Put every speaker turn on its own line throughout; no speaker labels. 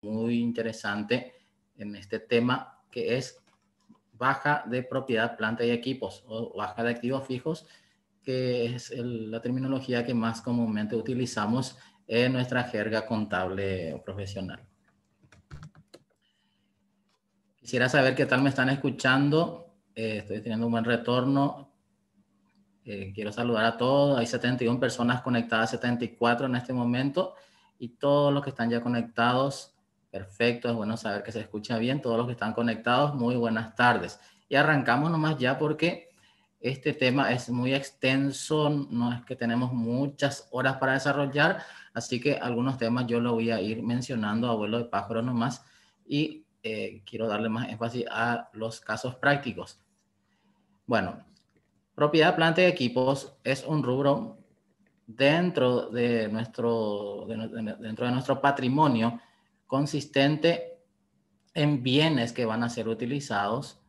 muy interesante en este tema que es baja de propiedad, planta y equipos o baja de activos fijos, que es la terminología que más comúnmente utilizamos en nuestra jerga contable o profesional. Quisiera saber qué tal me están escuchando. Estoy teniendo un buen retorno. Quiero saludar a todos. Hay 71 personas conectadas, 74 en este momento. Y todos los que están ya conectados, perfecto. Es bueno saber que se escucha bien. Todos los que están conectados, muy buenas tardes. Y arrancamos nomás ya porque este tema es muy extenso. No es que tenemos muchas horas para desarrollar. Así que algunos temas yo lo voy a ir mencionando a vuelo de pájaro nomás. Y quiero darle más énfasis a los casos prácticos. Bueno, propiedad, planta y equipos es un rubro dentro de nuestro patrimonio consistente en bienes que van a ser utilizados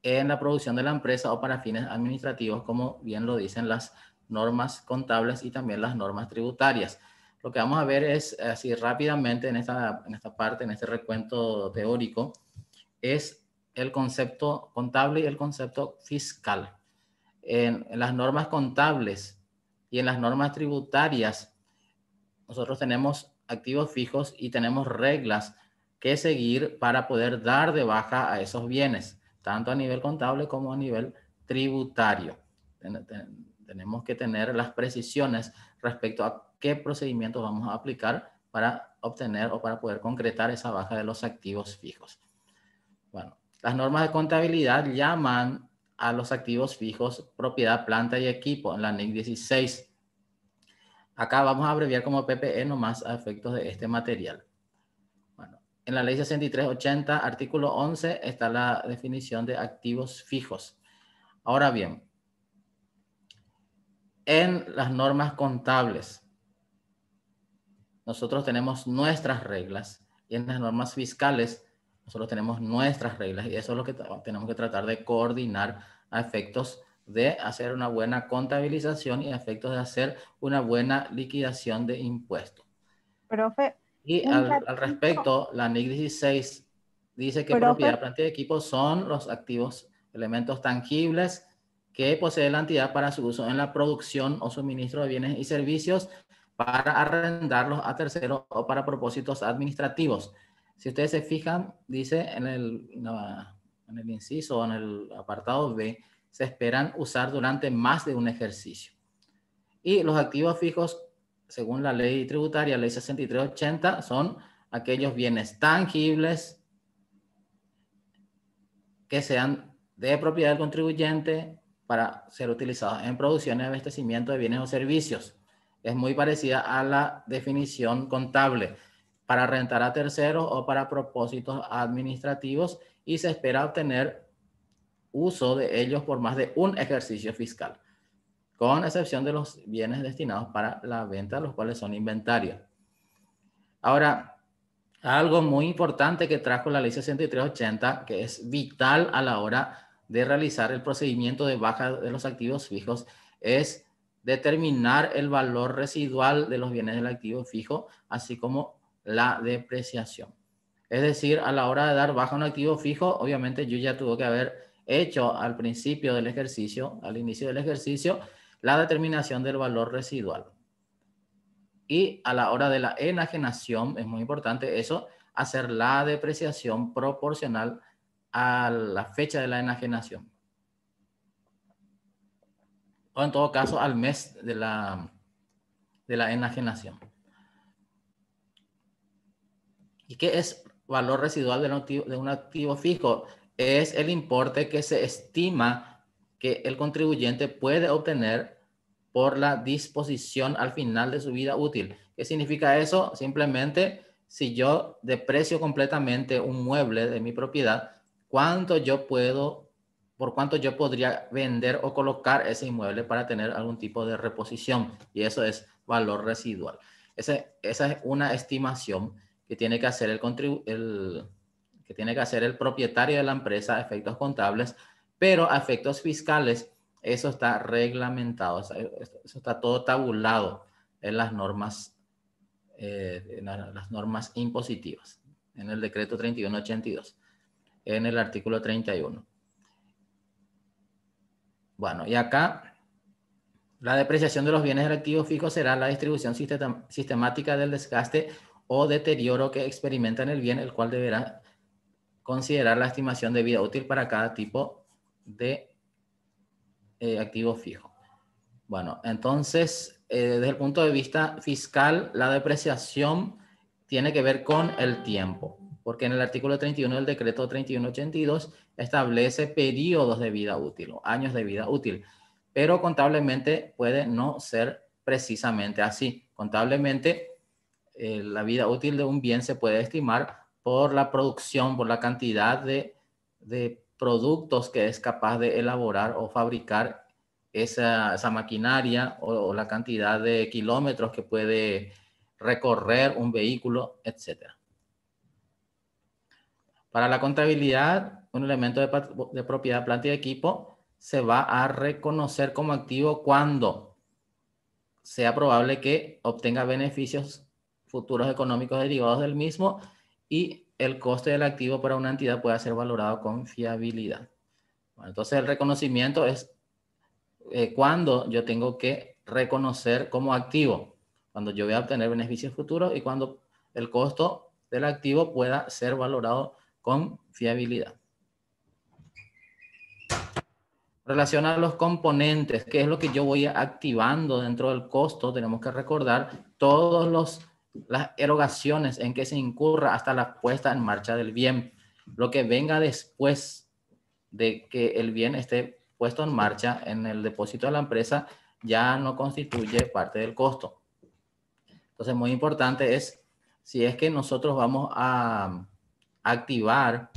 en la producción de la empresa o para fines administrativos, como bien lo dicen las normas contables y también las normas tributarias. Lo que vamos a ver es así rápidamente en esta parte, en este recuento teórico, es el concepto contable y el concepto fiscal. En las normas contables y en las normas tributarias, nosotros tenemos activos fijos y tenemos reglas que seguir para poder dar de baja a esos bienes, tanto a nivel contable como a nivel tributario. Tenemos que tener las precisiones respecto a qué procedimientos vamos a aplicar para obtener o para poder concretar esa baja de los activos fijos. Bueno, las normas de contabilidad llaman a los activos fijos propiedad, planta y equipo en la NIC 16. Acá vamos a abreviar como PPE nomás a efectos de este material. Bueno, en la ley 6380, artículo 11, está la definición de activos fijos. Ahora bien, en las normas contables, nosotros tenemos nuestras reglas y en las normas fiscales, nosotros tenemos nuestras reglas y eso es lo que tenemos que tratar de coordinar a efectos de hacer una buena contabilización y a efectos de hacer una buena liquidación de impuestos.
Profe,
Y al respecto, la NIC 16 dice que propiedad, planta y equipo son los activos, elementos tangibles que posee la entidad para su uso en la producción o suministro de bienes y servicios, para arrendarlos a terceros o para propósitos administrativos. Si ustedes se fijan, dice en el inciso o en el apartado B, se esperan usar durante más de un ejercicio. Y los activos fijos, según la ley tributaria, ley 6380, son aquellos bienes tangibles que sean de propiedad del contribuyente para ser utilizados en producción y abastecimiento de bienes o servicios. Es muy parecida a la definición contable, para rentar a terceros o para propósitos administrativos, y se espera obtener uso de ellos por más de un ejercicio fiscal, con excepción de los bienes destinados para la venta, los cuales son inventarios. Ahora, algo muy importante que trajo la ley 6380, que es vital a la hora de realizar el procedimiento de baja de los activos fijos, es determinar el valor residual de los bienes del activo fijo, así como la depreciación. Es decir, a la hora de dar baja a un activo fijo, obviamente yo ya tuve que haber hecho al principio del ejercicio, al inicio del ejercicio, la determinación del valor residual. Y a la hora de la enajenación, es muy importante eso, hacer la depreciación proporcional a la fecha de la enajenación. O en todo caso, al mes de la enajenación. ¿Y qué es valor residual de un activo fijo? Es el importe que se estima que el contribuyente puede obtener por la disposición al final de su vida útil. ¿Qué significa eso? Simplemente, si yo deprecio completamente un mueble de mi propiedad, por cuánto yo podría vender o colocar ese inmueble para tener algún tipo de reposición. Y eso es valor residual. Esa es una estimación que tiene que hacer el propietario de la empresa a efectos contables, pero a efectos fiscales eso está reglamentado, eso está todo tabulado en las normas impositivas. en el decreto 3182, en el artículo 31. Bueno, y acá la depreciación de los bienes del activo fijo será la distribución sistemática del desgaste o deterioro que experimenta en el bien, el cual deberá considerar la estimación de vida útil para cada tipo de activo fijo. Bueno, entonces, desde el punto de vista fiscal, la depreciación tiene que ver con el tiempo, porque en el artículo 31 del decreto 3182 establece periodos de vida útil, o años de vida útil, pero contablemente puede no ser precisamente así. Contablemente, la vida útil de un bien se puede estimar por la producción, por la cantidad de productos que es capaz de elaborar o fabricar esa maquinaria, o la cantidad de kilómetros que puede recorrer un vehículo, etc. Para la contabilidad, un elemento de propiedad, planta y equipo se va a reconocer como activo cuando sea probable que obtenga beneficios futuros económicos derivados del mismo y el coste del activo para una entidad pueda ser valorado con fiabilidad. Bueno, entonces el reconocimiento es cuando yo tengo que reconocer como activo, cuando yo voy a obtener beneficios futuros y cuando el costo del activo pueda ser valorado con fiabilidad. Relación a los componentes, ¿qué es lo que yo voy activando dentro del costo? Tenemos que recordar todas las erogaciones en que se incurra hasta la puesta en marcha del bien. Lo que venga después de que el bien esté puesto en marcha en el depósito de la empresa ya no constituye parte del costo. Entonces, muy importante es, si es que nosotros vamos a activar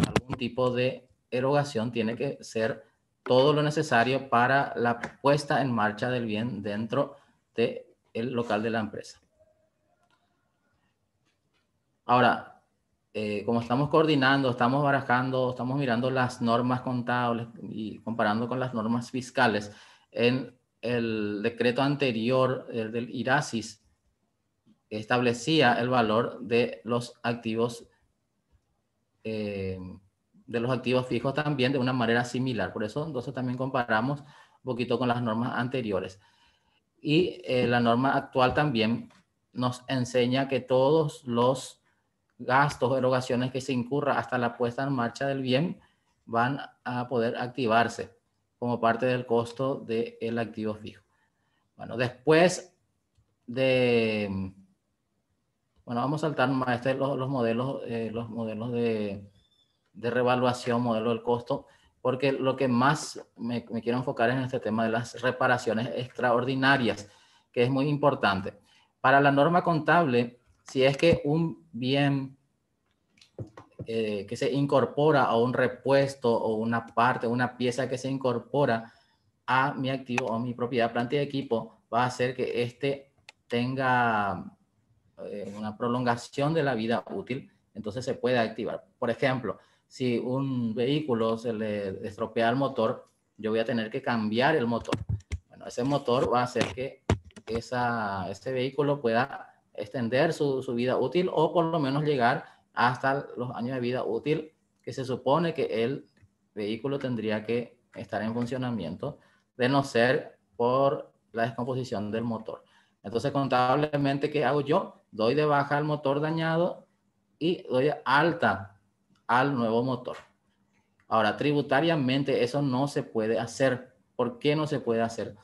algún tipo de erogación, tiene que ser todo lo necesario para la puesta en marcha del bien dentro del local de la empresa. Ahora, como estamos coordinando, estamos barajando, estamos mirando las normas contables y comparando con las normas fiscales, en el decreto anterior del IRASIS establecía el valor de los activos fijos también de una manera similar. Por eso entonces también comparamos un poquito con las normas anteriores. Y la norma actual también nos enseña que todos los gastos o erogaciones que se incurra hasta la puesta en marcha del bien van a poder activarse como parte del costo del activo fijo. Bueno, después de... Bueno, vamos a saltar más los modelos de revaluación, modelo del costo, porque lo que más me quiero enfocar es en este tema de las reparaciones extraordinarias, que es muy importante. Para la norma contable, si es que un bien que se incorpora a un repuesto o una parte, una pieza que se incorpora a mi activo o mi propiedad, planta y equipo, va a hacer que este tenga una prolongación de la vida útil, entonces se puede activar. Por ejemplo, si un vehículo se le estropea el motor, yo voy a tener que cambiar el motor. Bueno, ese motor va a hacer que ese vehículo pueda extender su vida útil o por lo menos llegar hasta los años de vida útil que se supone que el vehículo tendría que estar en funcionamiento, de no ser por la descomposición del motor. Entonces, contablemente, ¿qué hago yo? Doy de baja al motor dañado y doy alta al nuevo motor. Ahora, tributariamente eso no se puede hacer. ¿Por qué no se puede hacer?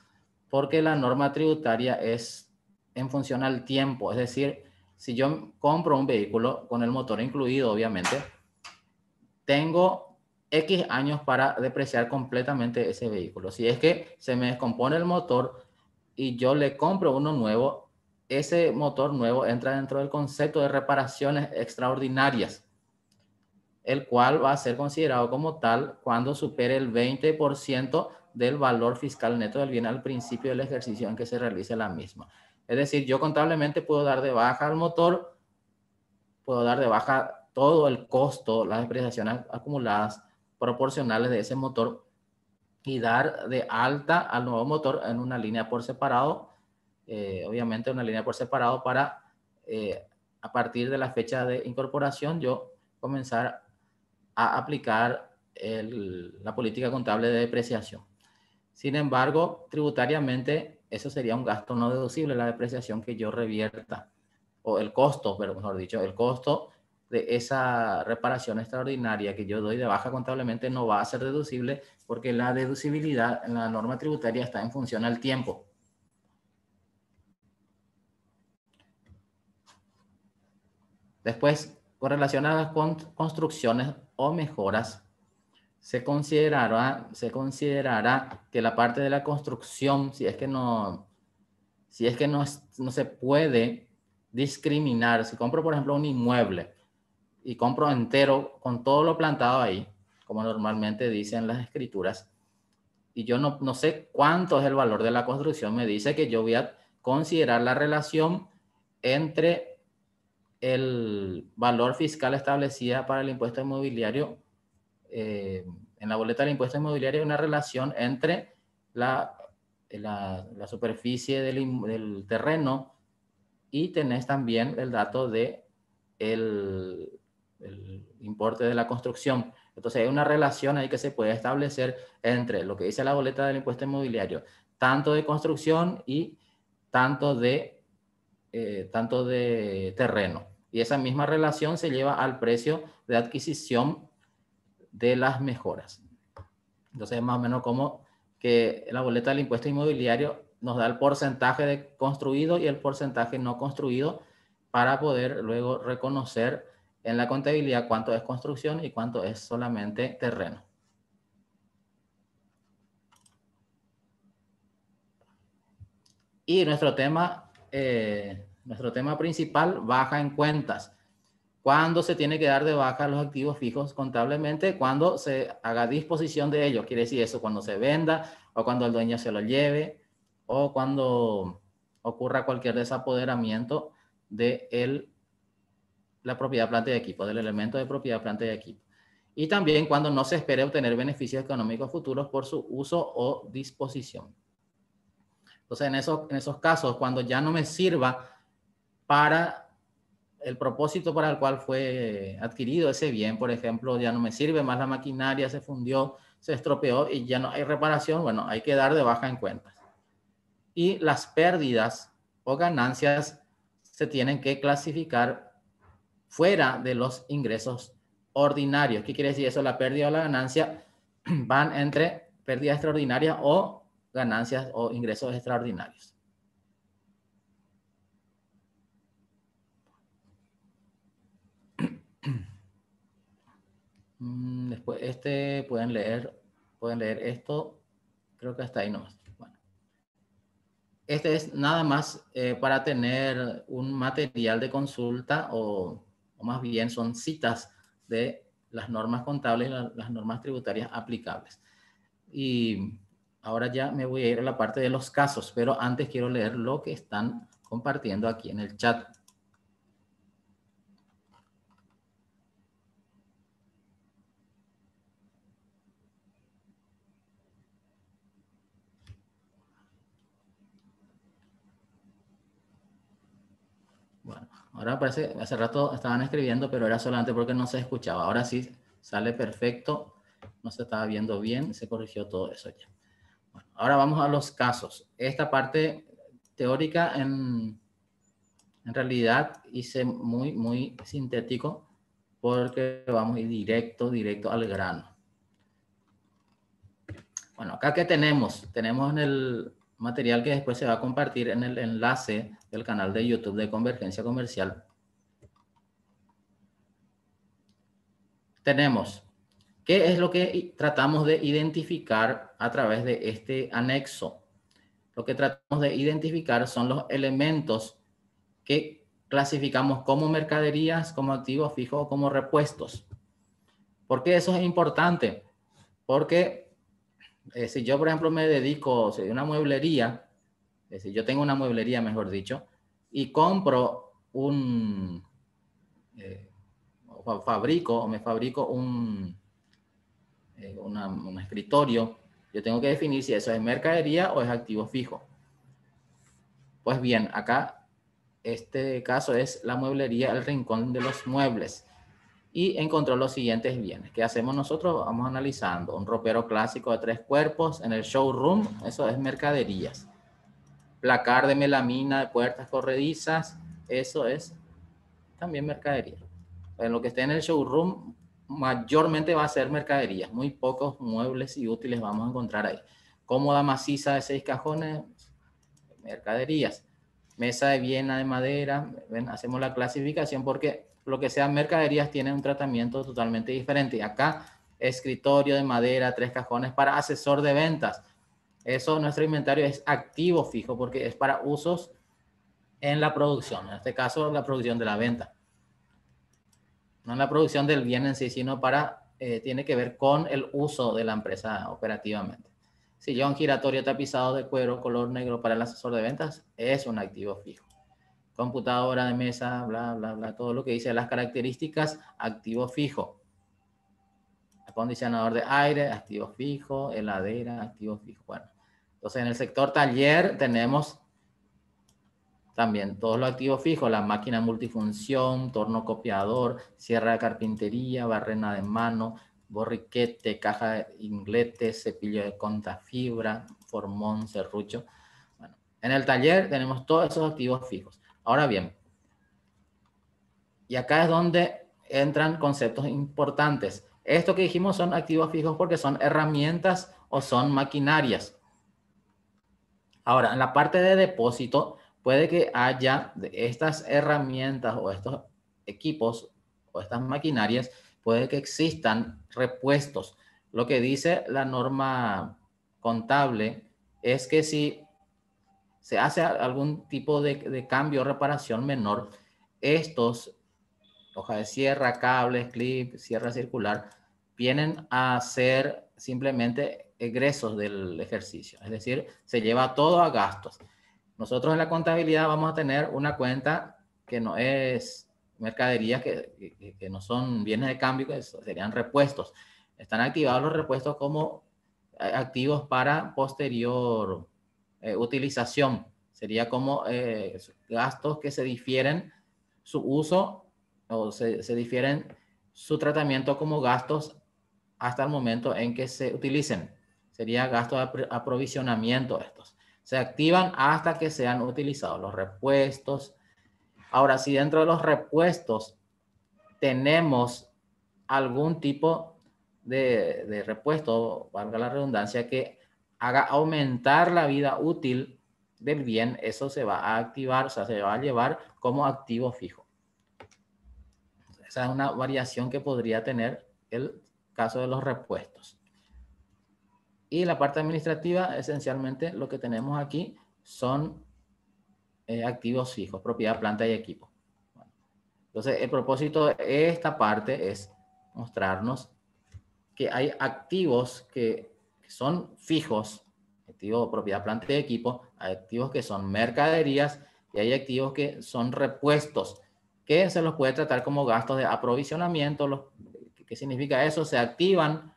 Porque la norma tributaria es en función al tiempo. Es decir, si yo compro un vehículo con el motor incluido, obviamente, tengo X años para depreciar completamente ese vehículo. Si es que se me descompone el motor y yo le compro uno nuevo, ese motor nuevo entra dentro del concepto de reparaciones extraordinarias, el cual va a ser considerado como tal cuando supere el 20% del valor fiscal neto del bien al principio del ejercicio en que se realice la misma. Es decir, yo contablemente puedo dar de baja al motor, puedo dar de baja todo el costo, las depreciaciones acumuladas proporcionales de ese motor y dar de alta al nuevo motor en una línea por separado, obviamente una línea por separado para a partir de la fecha de incorporación, yo comenzar a aplicar la política contable de depreciación. Sin embargo, tributariamente, eso sería un gasto no deducible, la depreciación que yo revierta, o el costo, pero mejor dicho, el costo de esa reparación extraordinaria que yo doy de baja contablemente no va a ser deducible porque la deducibilidad en la norma tributaria está en función al tiempo. Después, con relación a las construcciones o mejoras, se considerará que la parte de la construcción, si es que no se puede discriminar, si compro, por ejemplo, un inmueble y compro entero con todo lo plantado ahí, como normalmente dicen las escrituras, y yo no sé cuánto es el valor de la construcción, me dice que yo voy a considerar la relación entre el valor fiscal establecida para el impuesto inmobiliario, en la boleta del impuesto inmobiliario hay una relación entre la superficie del terreno y tenés también el dato de el importe de la construcción. Entonces hay una relación ahí que se puede establecer entre lo que dice la boleta del impuesto inmobiliario, tanto de construcción y tanto de terreno. Y esa misma relación se lleva al precio de adquisición de las mejoras. Entonces, más o menos como que la boleta del impuesto inmobiliario nos da el porcentaje de construido y el porcentaje no construido para poder luego reconocer en la contabilidad cuánto es construcción y cuánto es solamente terreno. Y nuestro tema principal, baja en cuentas. ¿Cuándo se tiene que dar de baja los activos fijos contablemente? Cuando se haga disposición de ellos. Quiere decir eso, cuando se venda o cuando el dueño se lo lleve o cuando ocurra cualquier desapoderamiento de la propiedad, planta y equipo, del elemento de propiedad, planta y equipo. Y también cuando no se espere obtener beneficios económicos futuros por su uso o disposición. Entonces, en esos casos, cuando ya no me sirva para el propósito para el cual fue adquirido ese bien, por ejemplo, ya no me sirve más la maquinaria, se fundió, se estropeó y ya no hay reparación, bueno, hay que dar de baja en cuentas. Y las pérdidas o ganancias se tienen que clasificar fuera de los ingresos ordinarios. ¿Qué quiere decir eso? La pérdida o la ganancia van entre pérdidas extraordinarias o ganancias o ingresos extraordinarios. Después pueden leer esto, creo que hasta ahí nomás. Bueno, este es nada más para tener un material de consulta o más bien son citas de las normas contables y las normas tributarias aplicables. Y ahora ya me voy a ir a la parte de los casos, pero antes quiero leer lo que están compartiendo aquí en el chat. Bueno, ahora parece, hace rato estaban escribiendo, pero era solamente porque no se escuchaba. Ahora sí sale perfecto, no se estaba viendo bien, se corrigió todo eso ya. Bueno, ahora vamos a los casos. Esta parte teórica en realidad hice muy sintético porque vamos a ir directo al grano. Bueno, acá que tenemos en el material que después se va a compartir en el enlace del canal de YouTube de Convergencia Comercial. Tenemos, ¿qué es lo que tratamos de identificar a través de este anexo? Lo que tratamos de identificar son los elementos que clasificamos como mercaderías, como activos fijos o como repuestos. ¿Por qué eso es importante? Porque si yo, por ejemplo, me dedico a una mueblería, si yo tengo una mueblería, mejor dicho, y compro me fabrico un escritorio, yo tengo que definir si eso es mercadería o es activo fijo. Pues bien, acá este caso es la mueblería El Rincón de los Muebles. Y encontró los siguientes bienes. ¿Qué hacemos nosotros? Vamos analizando. Un ropero clásico de 3 cuerpos en el showroom, eso es mercaderías. Placar de melamina de puertas corredizas, eso es también mercadería. En lo que esté en el showroom, mayormente va a ser mercaderías. Muy pocos muebles y útiles vamos a encontrar ahí. Cómoda maciza de 6 cajones, mercaderías. Mesa de Viena de madera, ¿ven? Hacemos la clasificación porque lo que sean mercaderías tienen un tratamiento totalmente diferente. Acá, escritorio de madera, 3 cajones para asesor de ventas. Eso, nuestro inventario es activo fijo porque es para usos en la producción. En este caso, la producción de la venta. No en la producción del bien en sí, sino tiene que ver con el uso de la empresa operativamente. Sillón giratorio tapizado de cuero color negro para el asesor de ventas es un activo fijo. Computadora de mesa, bla, bla, bla, todo lo que dice las características, activo fijo. Acondicionador de aire, activo fijo. Heladera, activo fijo. Bueno, entonces en el sector taller tenemos también todos los activos fijos, la máquina multifunción, torno copiador, sierra de carpintería, barrena de mano, borriquete, caja de inglete, cepillo de contafibra, formón, serrucho. Bueno, en el taller tenemos todos esos activos fijos. Ahora bien, y acá es donde entran conceptos importantes. Esto que dijimos son activos fijos porque son herramientas o son maquinarias. Ahora, en la parte de depósito, puede que haya de estas herramientas o estos equipos o estas maquinarias, puede que existan repuestos. Lo que dice la norma contable es que si se hace algún tipo de cambio o reparación menor, estos, hoja de sierra, cables, clip, sierra circular, vienen a ser simplemente egresos del ejercicio. Es decir, se lleva todo a gastos. Nosotros en la contabilidad vamos a tener una cuenta que no es mercadería, que no son bienes de cambio, que serían repuestos. Están activados los repuestos como activos para posterior utilización. Sería como gastos que se difieren su uso o se difieren su tratamiento como gastos hasta el momento en que se utilicen. Sería gasto de aprovisionamiento estos. Se activan hasta que sean utilizados los repuestos. Ahora, si dentro de los repuestos tenemos algún tipo de repuesto, valga la redundancia, que haga aumentar la vida útil del bien, eso se va a activar, o sea, se va a llevar como activo fijo. Esa es una variación que podría tener el caso de los repuestos. Y la parte administrativa, esencialmente lo que tenemos aquí son activos fijos, propiedad, planta y equipo. Bueno, entonces, el propósito de esta parte es mostrarnos que hay activos que son fijos, activos, propiedad, planta y equipo, hay activos que son mercaderías y hay activos que son repuestos, que se los puede tratar como gastos de aprovisionamiento. ¿Qué significa eso? Se activan,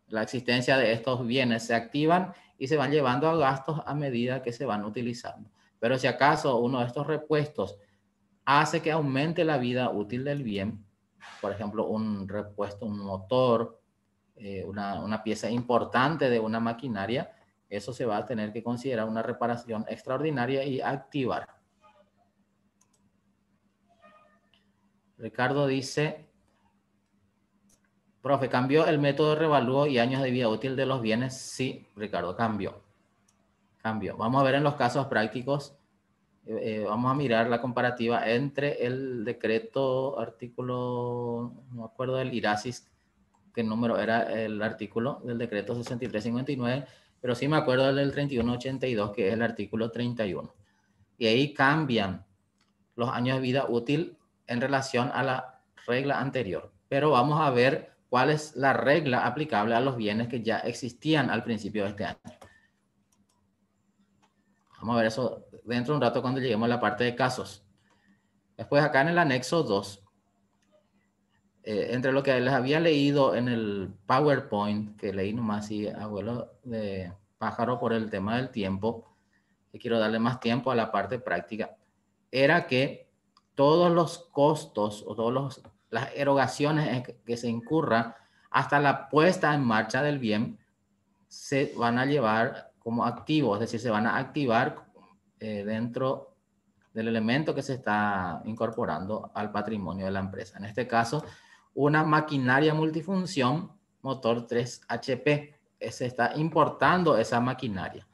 la existencia de estos bienes se activan y se van llevando a gastos a medida que se van utilizando. Pero si acaso uno de estos repuestos hace que aumente la vida útil del bien, por ejemplo, un repuesto, un motor, una pieza importante de una maquinaria, eso se va a tener que considerar una reparación extraordinaria y activar. Ricardo dice, profe, ¿cambió el método de revalúo y años de vida útil de los bienes? Sí, Ricardo, cambió. Vamos a ver en los casos prácticos, vamos a mirar la comparativa entre el decreto artículo, no me acuerdo del IRASIS, qué número era el artículo del decreto 6359, pero sí me acuerdo del 3182, que es el artículo 31. Y ahí cambian los años de vida útil en relación a la regla anterior. Pero vamos a ver cuál es la regla aplicable a los bienes que ya existían al principio de este año. Vamos a ver eso dentro de un rato cuando lleguemos a la parte de casos. Después acá en el anexo 2, entre lo que les había leído en el PowerPoint, que leí nomás y abuelo de pájaro por el tema del tiempo, que quiero darle más tiempo a la parte práctica. era que todos los costos o todas las erogaciones que se incurra hasta la puesta en marcha del bien se van a llevar como activos, es decir, se van a activar dentro del elemento que se está incorporando al patrimonio de la empresa. En este caso, una maquinaria multifunción motor 3 HP. Se está importando esa maquinaria.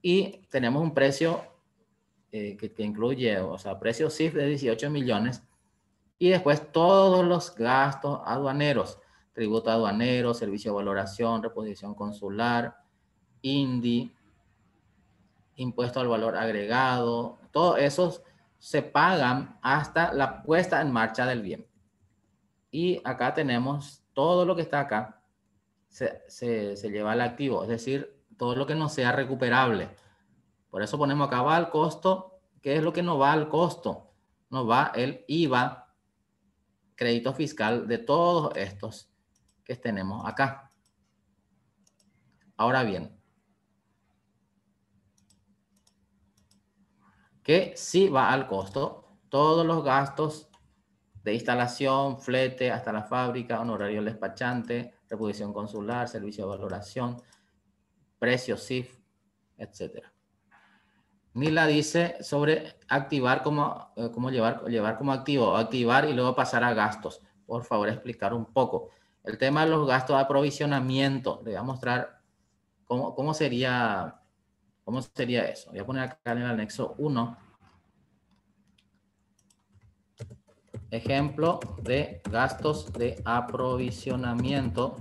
Y tenemos un precio que incluye, o sea, precio CIF de 18 millones. Y después todos los gastos aduaneros, tributo aduanero, servicio de valoración, reposición consular, INDI, impuesto al valor agregado, todos esos se pagan hasta la puesta en marcha del bien. Y acá tenemos todo lo que está acá, se lleva al activo, es decir, todo lo que no sea recuperable. Por eso ponemos acá va al costo. ¿Qué es lo que no va al costo? No va el IVA, crédito fiscal de todos estos que tenemos acá. Ahora bien, que sí va al costo, todos los gastos de instalación, flete hasta la fábrica, honorario del despachante, reposición consular, servicio de valoración, precio CIF, etc. Ni la dice sobre activar como llevar como activo, activar y luego pasar a gastos. Por favor, explicar un poco. El tema de los gastos de aprovisionamiento, le voy a mostrar cómo sería eso. Voy a poner acá en el anexo 1. Ejemplo de gastos de aprovisionamiento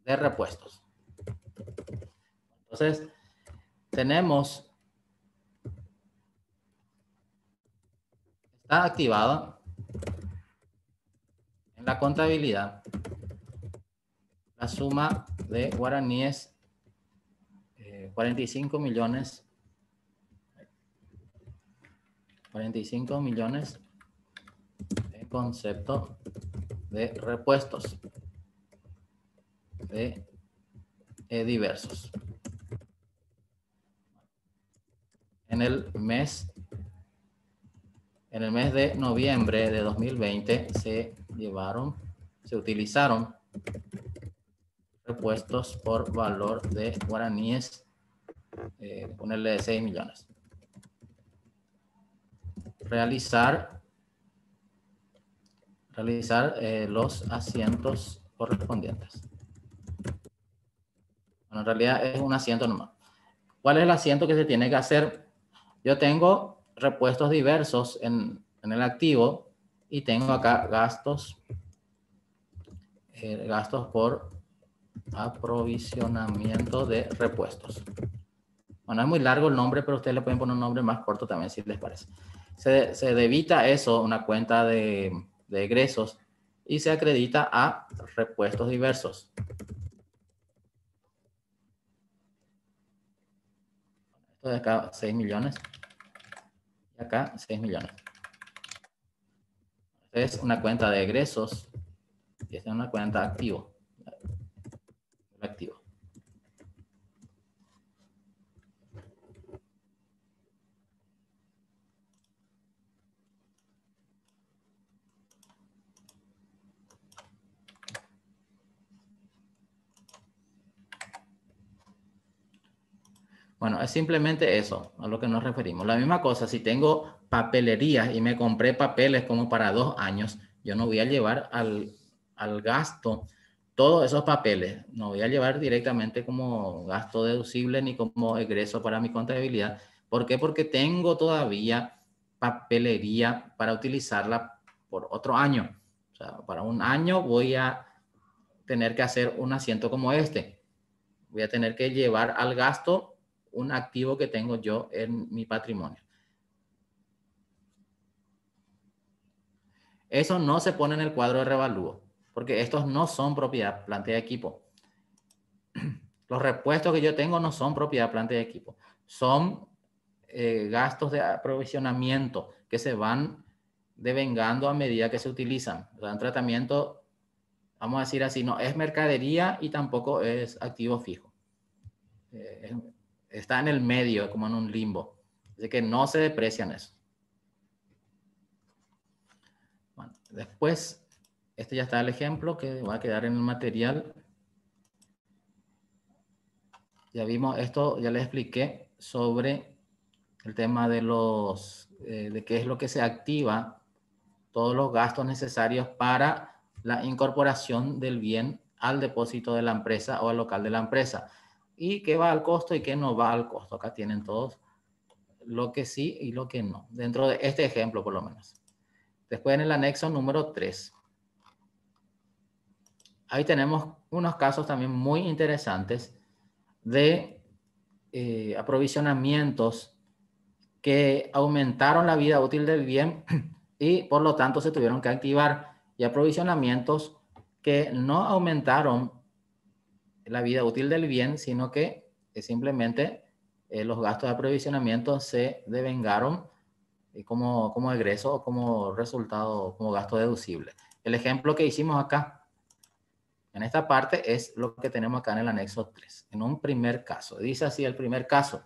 de repuestos. Entonces, está activada en la contabilidad la suma de guaraníes 45 millones en concepto de repuestos de diversos. En el mes de noviembre de 2020 se utilizaron repuestos por valor de guaraníes, ponerle de 6 millones. Realizar los asientos correspondientes. Bueno, en realidad es un asiento nomás. ¿Cuál es el asiento que se tiene que hacer? Yo tengo repuestos diversos en el activo y tengo acá gastos por aprovisionamiento de repuestos. Bueno, es muy largo el nombre, pero ustedes le pueden poner un nombre más corto también si les parece. Se debita eso, una cuenta de egresos, y se acredita a repuestos diversos. Esto de acá 6 millones. Y acá 6 millones. Esta es una cuenta de egresos y esta es una cuenta activo. Activo. Bueno, es simplemente eso a lo que nos referimos. La misma cosa, si tengo papelerías y me compré papeles como para 2 años, yo no voy a llevar al gasto todos esos papeles. No voy a llevar directamente como gasto deducible ni como egreso para mi contabilidad. ¿Por qué? Porque tengo todavía papelería para utilizarla por otro año. O sea, para un año voy a tener que hacer un asiento como este. Voy a tener que llevar al gasto un activo que tengo yo en mi patrimonio. Eso no se pone en el cuadro de revalúo, porque estos no son propiedad, planta y equipo. Los repuestos que yo tengo no son propiedad, planta y equipo. Son gastos de aprovisionamiento que se van devengando a medida que se utilizan. O sea, un tratamiento, vamos a decir así, no es mercadería y tampoco es activo fijo. está en el medio, como en un limbo. Así que no se deprecian eso. Bueno, después, este ya está el ejemplo que va a quedar en el material. Ya vimos esto, ya les expliqué sobre el tema de de qué es lo que se activa, todos los gastos necesarios para la incorporación del bien al depósito de la empresa o al local de la empresa. Y qué va al costo y qué no va al costo. Acá tienen todos lo que sí y lo que no, dentro de este ejemplo por lo menos. Después en el anexo número 3. Ahí tenemos unos casos también muy interesantes de aprovisionamientos que aumentaron la vida útil del bien y por lo tanto se tuvieron que activar, y aprovisionamientos que no aumentaron la vida útil del bien, sino que simplemente los gastos de aprovisionamiento se devengaron como egreso o como resultado, como gasto deducible. El ejemplo que hicimos acá en esta parte es lo que tenemos acá en el anexo 3, en un primer caso. Dice así el primer caso: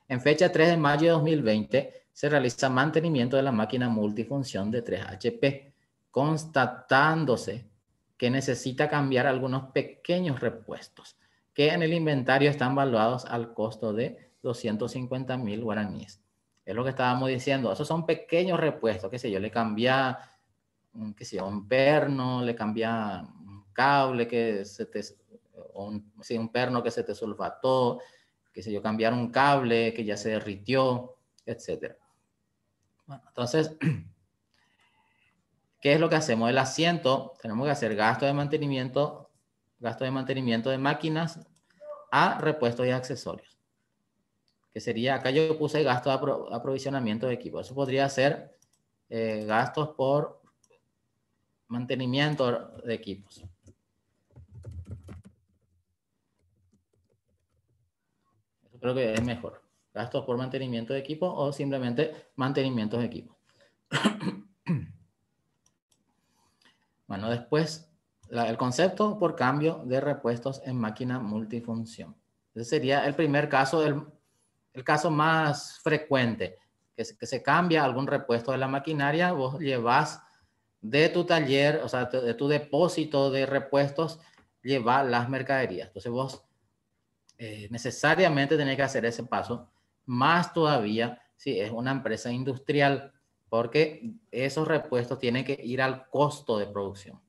en fecha 3 de mayo de 2020 se realiza mantenimiento de la máquina multifunción de 3 HP, constatándose que necesita cambiar algunos pequeños repuestos que en el inventario están valuados al costo de 250.000 guaraníes. Es lo que estábamos diciendo. Esos son pequeños repuestos, qué sé yo, le cambia qué sé yo, un perno, le cambia un cable que se te, sí, un perno que se te sulfató, qué sé yo, cambiar un cable que ya se derritió, etc. Bueno, entonces, ¿qué es lo que hacemos? El asiento, tenemos que hacer gasto de mantenimiento de máquinas a repuestos y accesorios. Que sería, acá yo puse gasto de aprovisionamiento de equipo. Eso podría ser gastos por mantenimiento de equipos. Eso creo que es mejor. Gastos por mantenimiento de equipo o simplemente mantenimiento de equipo. Bueno, después el concepto por cambio de repuestos en máquina multifunción. Ese sería el primer caso, el caso más frecuente, que se cambia algún repuesto de la maquinaria, vos llevas de tu taller, o sea, de tu depósito de repuestos, llevas las mercaderías. Entonces vos necesariamente tenés que hacer ese paso, más todavía si es una empresa industrial, porque esos repuestos tienen que ir al costo de producción.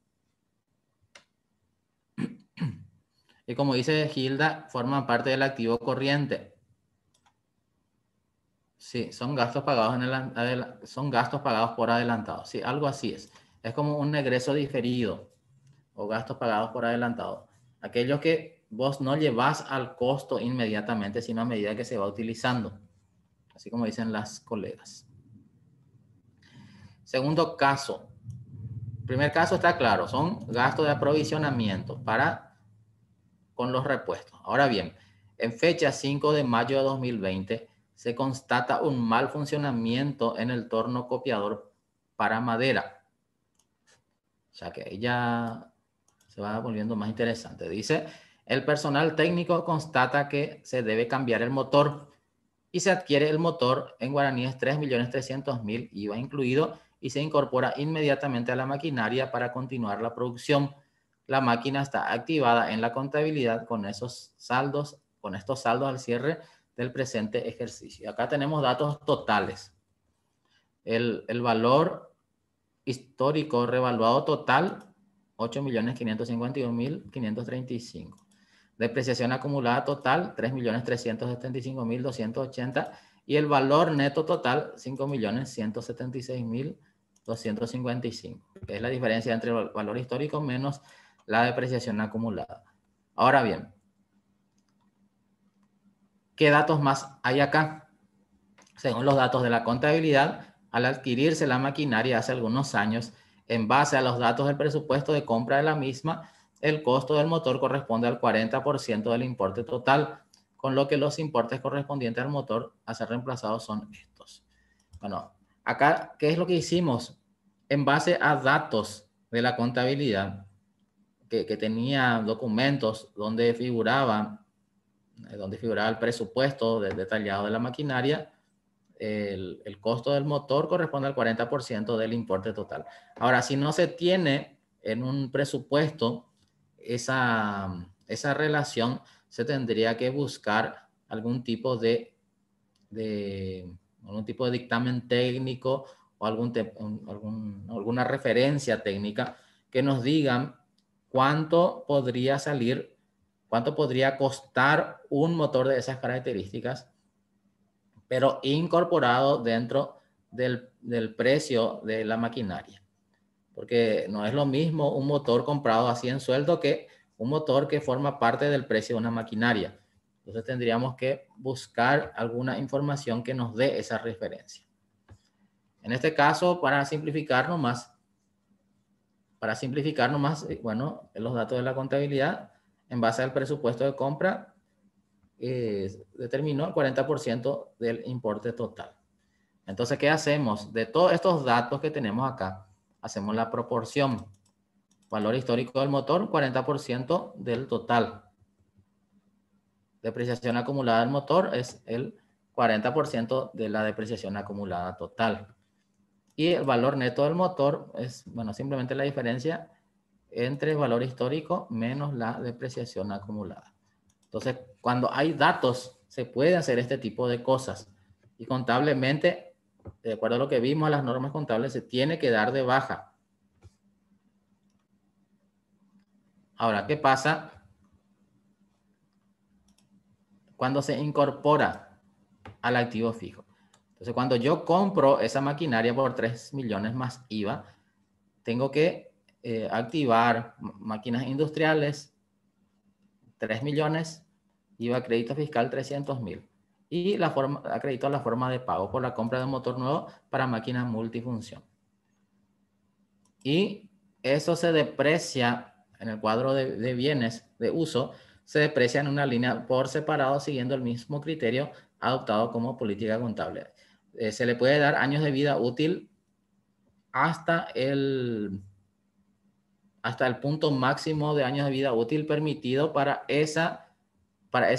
Y como dice Gilda, forman parte del activo corriente. Sí, son gastos pagados, son gastos pagados por adelantado. Sí, algo así es. Es como un egreso diferido o gastos pagados por adelantado. Aquellos que vos no llevas al costo inmediatamente, sino a medida que se va utilizando. Así como dicen las colegas. Segundo caso. Primer caso está claro, son gastos de aprovisionamiento con los repuestos. Ahora bien, en fecha 5 de mayo de 2020 se constata un mal funcionamiento en el torno copiador para madera. O sea que ahí ya se va volviendo más interesante. Dice, el personal técnico constata que se debe cambiar el motor y se adquiere el motor en guaraníes 3.300.000 IVA incluido y se incorpora inmediatamente a la maquinaria para continuar la producción. La máquina está activada en la contabilidad con estos saldos al cierre del presente ejercicio. Acá tenemos datos totales. El valor histórico revaluado total, 8.551.535. Depreciación acumulada total, 3.375.280. Y el valor neto total, 5.176.255. Que es la diferencia entre el valor histórico menos la depreciación acumulada. Ahora bien, ¿qué datos más hay acá? Según los datos de la contabilidad, al adquirirse la maquinaria hace algunos años, en base a los datos del presupuesto de compra de la misma, el costo del motor corresponde al 40% del importe total, con lo que los importes correspondientes al motor a ser reemplazados son estos. Bueno, acá, ¿qué es lo que hicimos? En base a datos de la contabilidad, que tenía documentos donde figuraba donde figuraba el presupuesto detallado de la maquinaria, el costo del motor corresponde al 40% del importe total. Ahora, si no se tiene en un presupuesto esa relación, se tendría que buscar algún tipo de dictamen técnico o alguna referencia técnica que nos digan cuánto podría salir, cuánto podría costar un motor de esas características, pero incorporado dentro del precio de la maquinaria. Porque no es lo mismo un motor comprado así en sueldo que un motor que forma parte del precio de una maquinaria. Entonces tendríamos que buscar alguna información que nos dé esa referencia. En este caso, para simplificar nomás, bueno, los datos de la contabilidad, en base al presupuesto de compra, determinó el 40% del importe total. Entonces, ¿qué hacemos? De todos estos datos que tenemos acá, hacemos la proporción. Valor histórico del motor, 40% del total. Depreciación acumulada del motor es el 40% de la depreciación acumulada total. Y el valor neto del motor es, bueno, simplemente la diferencia entre el valor histórico menos la depreciación acumulada. Entonces, cuando hay datos, se puede hacer este tipo de cosas. Y contablemente, de acuerdo a lo que vimos, a las normas contables, se tiene que dar de baja. Ahora, ¿qué pasa cuando se incorpora al activo fijo? Entonces, cuando yo compro esa maquinaria por 3 millones más IVA, tengo que activar máquinas industriales, 3 millones, IVA crédito fiscal 300.000. Y acredito la forma de pago por la compra de un motor nuevo para máquinas multifunción. Y eso se deprecia en el cuadro de bienes de uso, se deprecia en una línea por separado siguiendo el mismo criterio adoptado como política contable. Se le puede dar años de vida útil hasta el punto máximo de años de vida útil permitido para ese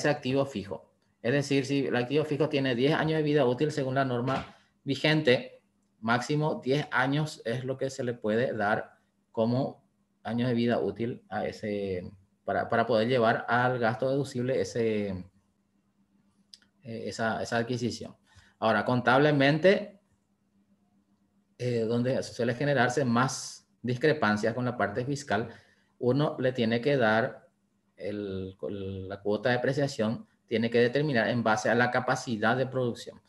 activo fijo. Es decir, si el activo fijo tiene 10 años de vida útil según la norma vigente, máximo 10 años es lo que se le puede dar como años de vida útil a para poder llevar al gasto deducible esa adquisición. Ahora, contablemente, donde suele generarse más discrepancias con la parte fiscal, uno le tiene que dar la cuota de depreciación, tiene que determinar en base a la capacidad de producción.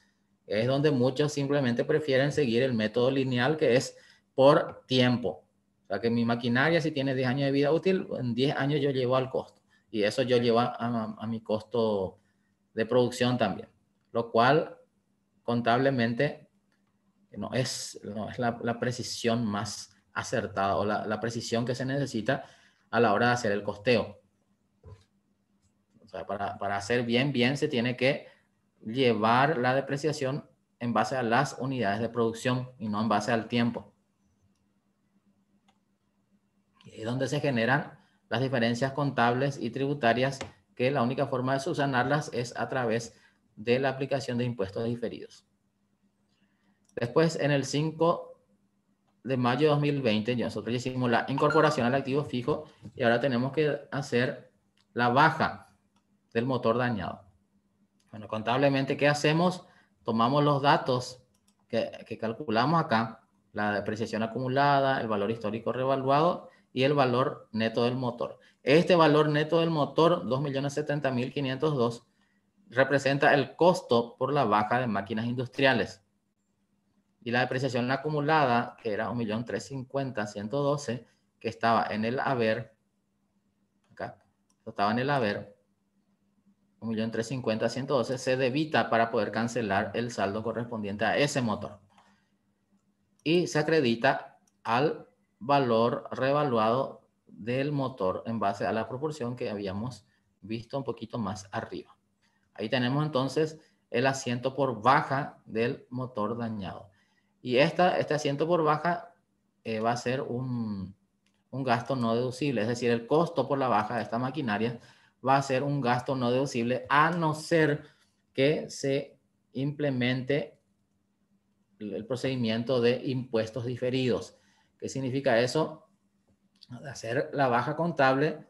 Es donde muchos simplemente prefieren seguir el método lineal, que es por tiempo. O sea, que mi maquinaria, si tiene 10 años de vida útil, en 10 años yo llevo al costo. Y eso yo llevo a mi costo de producción también. Lo cual, contablemente, no es la precisión más acertada o la precisión que se necesita a la hora de hacer el costeo. O sea, para hacer bien se tiene que llevar la depreciación en base a las unidades de producción y no en base al tiempo. Y es donde se generan las diferencias contables y tributarias, que la única forma de subsanarlas es a través de la aplicación de impuestos diferidos. Después, en el 5 de mayo de 2020, nosotros hicimos la incorporación al activo fijo y ahora tenemos que hacer la baja del motor dañado. Bueno, contablemente, ¿qué hacemos? Tomamos los datos que calculamos acá, la depreciación acumulada, el valor histórico revaluado y el valor neto del motor. Este valor neto del motor, 2.070.502, representa el costo por la baja de máquinas industriales. Y la depreciación acumulada, que era 1.350.112, que estaba en el haber, acá, estaba en el haber, 1.350.112, se debita para poder cancelar el saldo correspondiente a ese motor. Y se acredita al valor revaluado del motor en base a la proporción que habíamos visto un poquito más arriba. Ahí tenemos entonces el asiento por baja del motor dañado. Y este asiento por baja va a ser un gasto no deducible, es decir, el costo por la baja de esta maquinaria va a ser un gasto no deducible, a no ser que se implemente el procedimiento de impuestos diferidos. ¿Qué significa eso? Hacer la baja contable,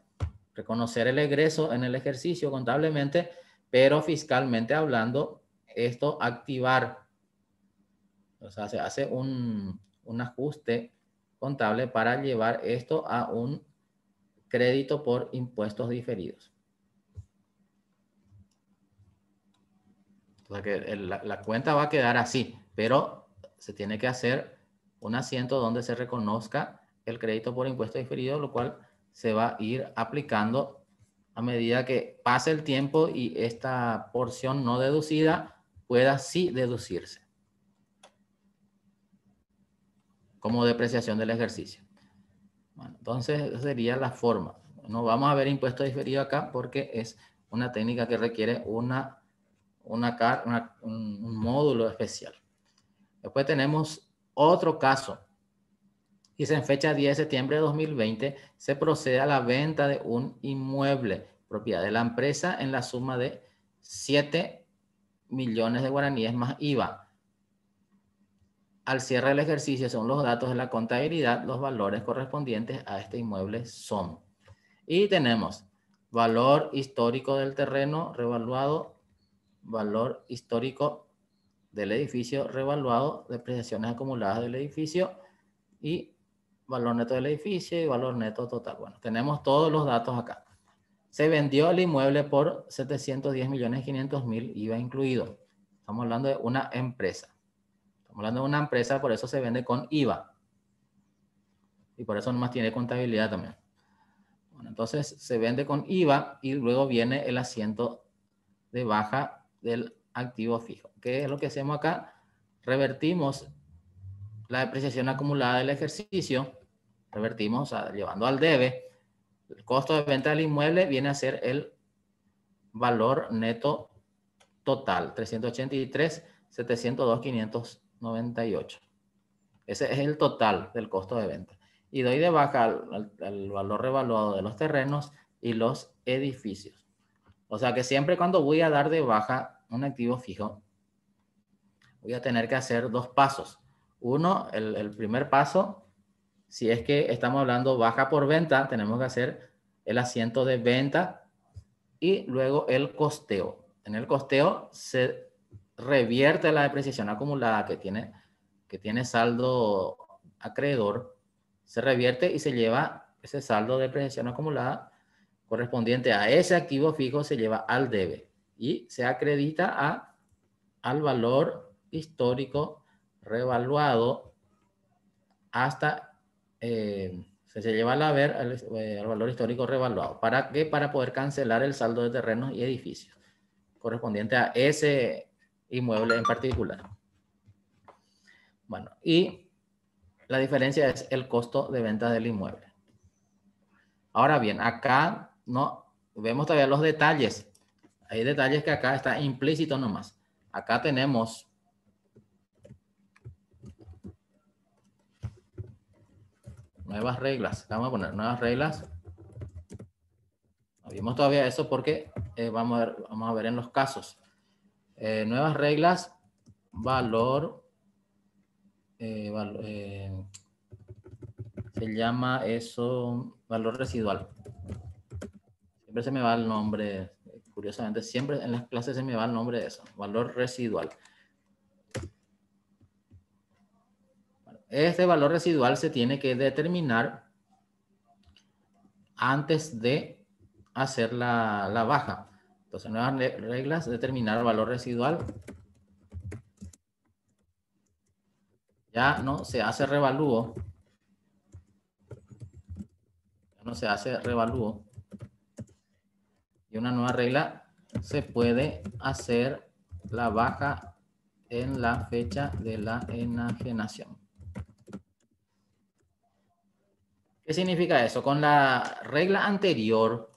reconocer el egreso en el ejercicio contablemente, pero fiscalmente hablando, esto activar. O sea, se hace un ajuste contable para llevar esto a un crédito por impuestos diferidos. O sea que la cuenta va a quedar así, pero se tiene que hacer un asiento donde se reconozca el crédito por impuesto diferido, lo cual se va a ir aplicando a medida que pase el tiempo y esta porción no deducida pueda sí deducirse como depreciación del ejercicio. Bueno, entonces, esa sería la forma. No vamos a ver impuesto diferido acá porque es una técnica que requiere un módulo especial. Después tenemos otro caso. Dice, en fecha 10 de septiembre de 2020, se procede a la venta de un inmueble, propiedad de la empresa, en la suma de 7 millones de guaraníes más IVA. Al cierre del ejercicio, según los datos de la contabilidad, los valores correspondientes a este inmueble son. Y tenemos valor histórico del terreno revaluado, valor histórico del edificio revaluado, depreciaciones acumuladas del edificio y valor neto del edificio y valor neto total. Bueno, tenemos todos los datos acá. Se vendió el inmueble por 710.500.000, IVA incluido. Estamos hablando de una empresa. Estamos hablando de una empresa, por eso se vende con IVA. Y por eso nomás tiene contabilidad también. Bueno, entonces se vende con IVA y luego viene el asiento de baja del activo fijo. ¿Qué es lo que hacemos acá? Revertimos la depreciación acumulada del ejercicio, revertimos, o sea, llevando al debe. El costo de venta del inmueble viene a ser el valor neto total, 383.702.598. Ese es el total del costo de venta. Y doy de baja al valor revaluado de los terrenos y los edificios. O sea que siempre cuando voy a dar de baja un activo fijo, voy a tener que hacer dos pasos. Uno, el primer paso, si es que estamos hablando baja por venta, tenemos que hacer el asiento de venta y luego el costeo. En el costeo se revierte la depreciación acumulada que tiene saldo acreedor, se revierte y se lleva ese saldo de depreciación acumulada correspondiente a ese activo fijo, se lleva al debe y se acredita al valor histórico revaluado hasta se lleva al valor histórico revaluado. ¿Para qué? Para poder cancelar el saldo de terrenos y edificios correspondiente a ese inmueble en particular. Bueno, y la diferencia es el costo de venta del inmueble. Ahora bien, acá no vemos todavía los detalles. Hay detalles que acá está implícito nomás. Acá tenemos nuevas reglas. Vamos a poner nuevas reglas. No vimos todavía eso porque vamos a ver en los casos. Nuevas reglas, valor, se llama eso valor residual. Siempre se me va el nombre, curiosamente, siempre en las clases se me va el nombre de eso, valor residual. Este valor residual se tiene que determinar antes de hacer la baja. Entonces, nuevas reglas, determinar el valor residual. Ya no se hace revalúo. Ya no se hace revalúo. Y una nueva regla, se puede hacer la baja en la fecha de la enajenación. ¿Qué significa eso? Con la regla anterior,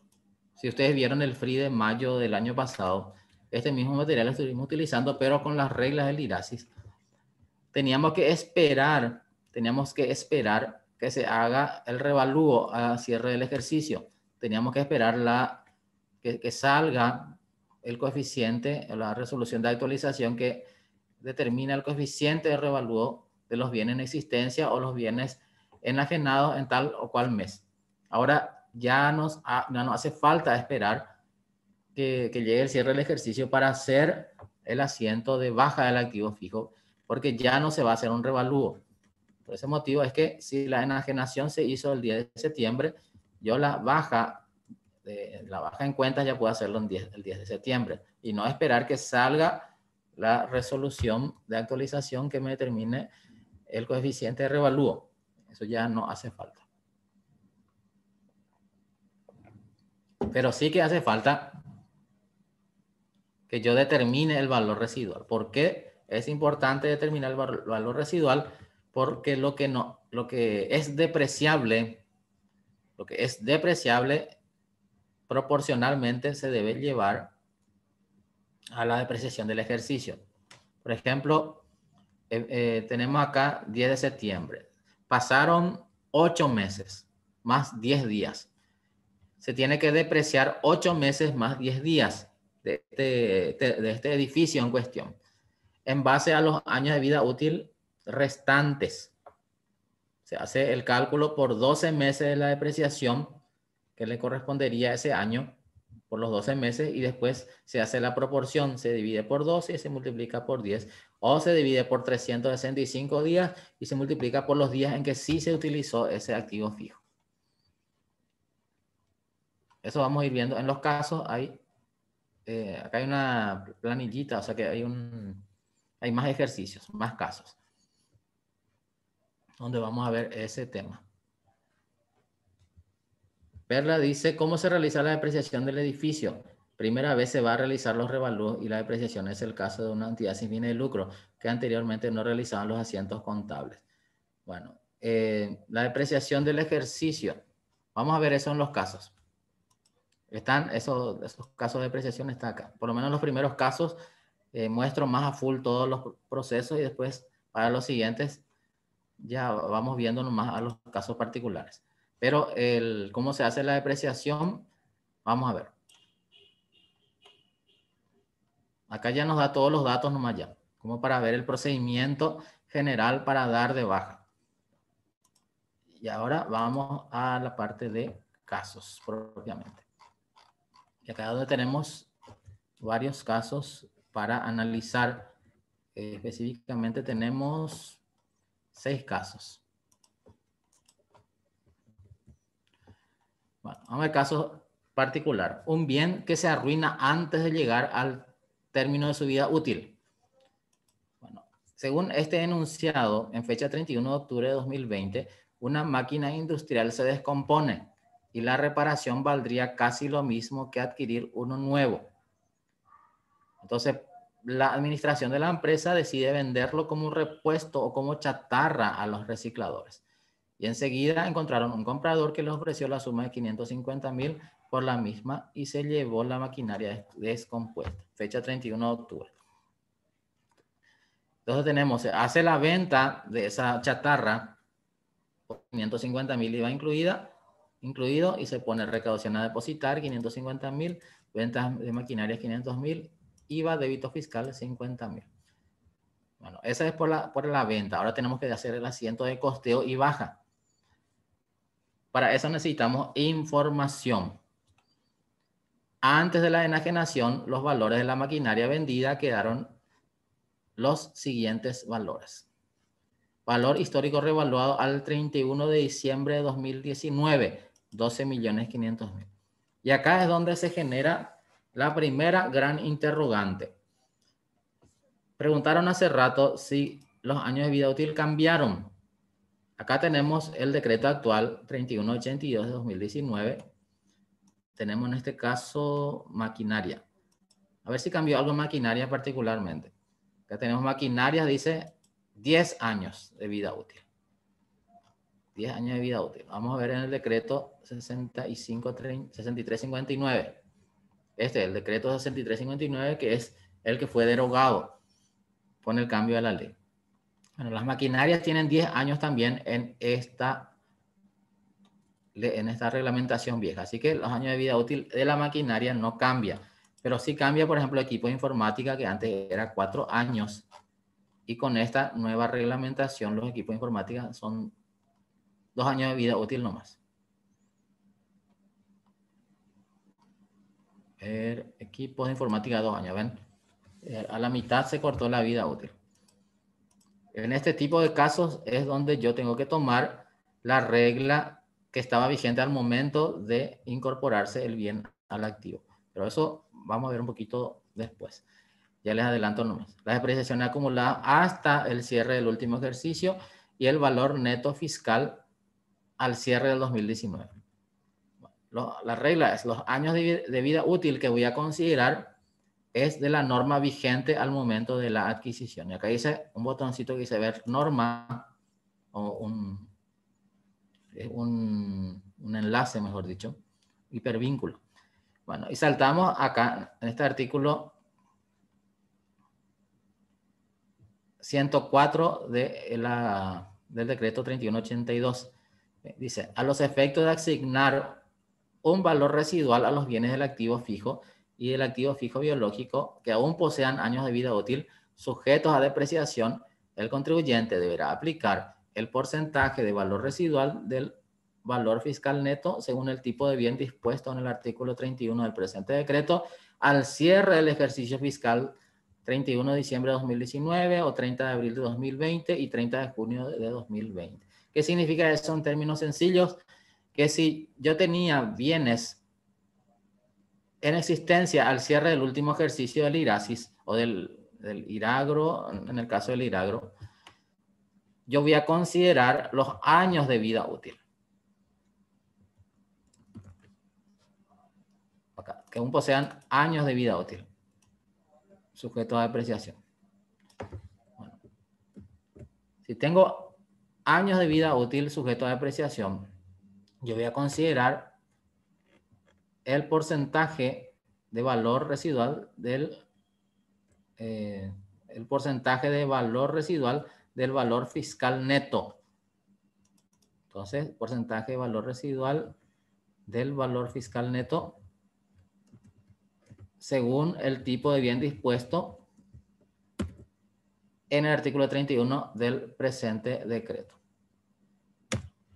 si ustedes vieron el free de mayo del año pasado, este mismo material lo estuvimos utilizando, pero con las reglas del IRASIS. Teníamos que esperar que se haga el revalúo a cierre del ejercicio. Teníamos que esperar que salga el coeficiente, la resolución de actualización que determina el coeficiente de revalúo de los bienes en existencia o los bienes enajenados en tal o cual mes. Ahora ya nos hace falta esperar que llegue el cierre del ejercicio para hacer el asiento de baja del activo fijo, porque ya no se va a hacer un revalúo. Por ese motivo es que si la enajenación se hizo el 10 de septiembre, yo la baja en cuentas ya puedo hacerlo el 10 de septiembre y no esperar que salga la resolución de actualización que me determine el coeficiente de revalúo. Eso ya no hace falta. Pero sí que hace falta que yo determine el valor residual. ¿Por qué es importante determinar el valor residual? Porque lo que es depreciable proporcionalmente se debe llevar a la depreciación del ejercicio. Por ejemplo, tenemos acá 10 de septiembre. Pasaron 8 meses más 10 días. Se tiene que depreciar 8 meses más 10 días de este edificio en cuestión, en base a los años de vida útil restantes. Se hace el cálculo por 12 meses de la depreciación que le correspondería a ese año, por los 12 meses, y después se hace la proporción, se divide por 12 y se multiplica por 10, o se divide por 365 días y se multiplica por los días en que sí se utilizó ese activo fijo. Eso vamos a ir viendo. En los casos acá hay una planillita, o sea que hay más ejercicios, más casos, donde vamos a ver ese tema. Perla dice, ¿cómo se realiza la depreciación del edificio? Primera vez se va a realizar los revalúos y la depreciación es el caso de una entidad sin fines de lucro que anteriormente no realizaban los asientos contables. Bueno, la depreciación del ejercicio. Vamos a ver eso en los casos. Esos casos de depreciación están acá. Por lo menos en los primeros casos muestro más a full todos los procesos y después para los siguientes ya vamos viendo nomás a los casos particulares. Pero cómo se hace la depreciación, vamos a ver. Acá ya nos da todos los datos nomás ya, como para ver el procedimiento general para dar de baja. Y ahora vamos a la parte de casos propiamente. Y acá donde tenemos varios casos para analizar. Específicamente tenemos 6 casos. Bueno, vamos al caso particular. Un bien que se arruina antes de llegar al término de su vida útil. Bueno, según este enunciado, en fecha 31 de octubre de 2020, una máquina industrial se descompone y la reparación valdría casi lo mismo que adquirir uno nuevo. Entonces, la administración de la empresa decide venderlo como un repuesto o como chatarra a los recicladores. Y enseguida encontraron un comprador que les ofreció la suma de 550,000 por la misma y se llevó la maquinaria descompuesta. Fecha 31 de octubre. Entonces tenemos, se hace la venta de esa chatarra, 550,000 IVA incluido y se pone recaudación a depositar, 550,000, ventas de maquinaria 500,000, IVA, débito fiscal, 50,000. Bueno, esa es por la venta. Ahora tenemos que hacer el asiento de costeo y baja. Para eso necesitamos información. Antes de la enajenación, los valores de la maquinaria vendida quedaron los siguientes valores. Valor histórico revaluado al 31 de diciembre de 2019, 12,500,000. Y acá es donde se genera la primera gran interrogante. Preguntaron hace rato si los años de vida útil cambiaron. Acá tenemos el decreto actual 3182 de 2019. Tenemos en este caso maquinaria. A ver si cambió algo en maquinaria particularmente. Acá tenemos maquinaria, dice 10 años de vida útil. 10 años de vida útil. Vamos a ver en el decreto 6359. Este es el decreto 6359, que es el que fue derogado con el cambio de la ley. Bueno, las maquinarias tienen 10 años también en esta en esta reglamentación vieja. Así que los años de vida útil de la maquinaria no cambia. Pero sí cambia, por ejemplo, equipo de informática, que antes era 4 años. Y con esta nueva reglamentación, los equipos de informática son 2 años de vida útil nomás. Equipos de informática 2 años, ¿ven? A la mitad se cortó la vida útil. En este tipo de casos es donde yo tengo que tomar la regla que estaba vigente al momento de incorporarse el bien al activo. Pero eso vamos a ver un poquito después. Ya les adelanto nomás. La depreciación acumulada hasta el cierre del último ejercicio y el valor neto fiscal al cierre del 2019. La regla es los años de vida útil que voy a considerar es de la norma vigente al momento de la adquisición. Y acá dice un botoncito que dice ver norma o un enlace, mejor dicho, hipervínculo. Bueno, y saltamos acá en este artículo 104 del decreto 3182. Dice, a los efectos de asignar un valor residual a los bienes del activo fijo y del activo fijo biológico que aún posean años de vida útil sujetos a depreciación, el contribuyente deberá aplicar el porcentaje de valor residual del valor fiscal neto según el tipo de bien dispuesto en el artículo 31 del presente decreto al cierre del ejercicio fiscal 31 de diciembre de 2019 o 30 de abril de 2020 y 30 de junio de 2020. ¿Qué significa eso en términos sencillos? Que si yo tenía bienes en existencia al cierre del último ejercicio del IRASIS o del IRAGRO, en el caso del IRAGRO, yo voy a considerar los años de vida útil. Acá, que aún posean años de vida útil, sujetos a depreciación. Bueno, si tengo años de vida útil sujetos a depreciación, yo voy a considerar el porcentaje de valor residual del valor fiscal neto. Entonces, porcentaje de valor residual del valor fiscal neto según el tipo de bien dispuesto en el artículo 31 del presente decreto.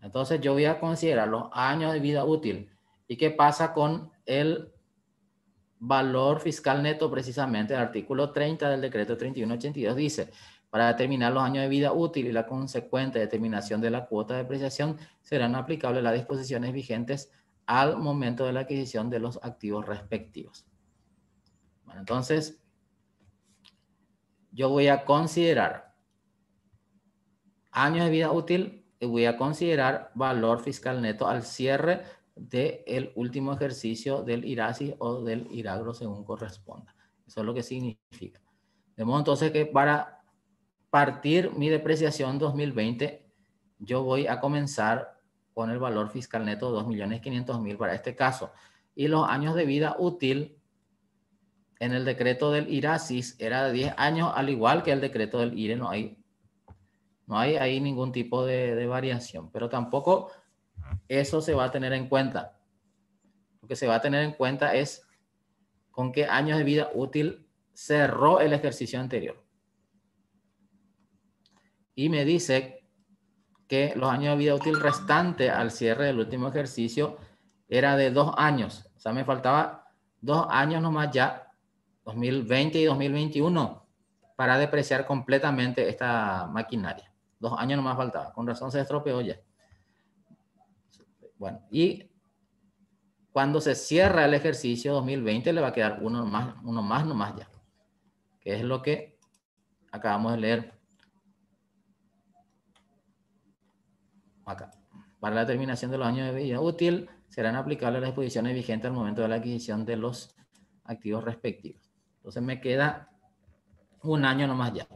Entonces, yo voy a considerar los años de vida útil. ¿Y qué pasa con el valor fiscal neto? Precisamente el artículo 30 del decreto 3182 dice, para determinar los años de vida útil y la consecuente determinación de la cuota de depreciación serán aplicables las disposiciones vigentes al momento de la adquisición de los activos respectivos. Bueno, entonces, yo voy a considerar años de vida útil y voy a considerar valor fiscal neto al cierre del último ejercicio del IRASI o del IRAGRO según corresponda. Eso es lo que significa. De modo entonces que para partir mi depreciación 2020, yo voy a comenzar con el valor fiscal neto de 2.500.000 para este caso. Y los años de vida útil en el decreto del IRASIS era de 10 años, al igual que el decreto del IRE. No hay ahí ningún tipo de variación, pero tampoco eso se va a tener en cuenta. Lo que se va a tener en cuenta es con qué años de vida útil cerró el ejercicio anterior. Y me dice que los años de vida útil restante al cierre del último ejercicio era de 2 años. O sea, me faltaba 2 años nomás ya, 2020 y 2021, para depreciar completamente esta maquinaria. 2 años nomás faltaba. Con razón se estropeó ya. Bueno, y cuando se cierra el ejercicio 2020 le va a quedar uno más nomás ya, que es lo que acabamos de leer acá. Para la terminación de los años de vida útil serán aplicables las disposiciones vigentes al momento de la adquisición de los activos respectivos. Entonces me queda 1 año nomás ya.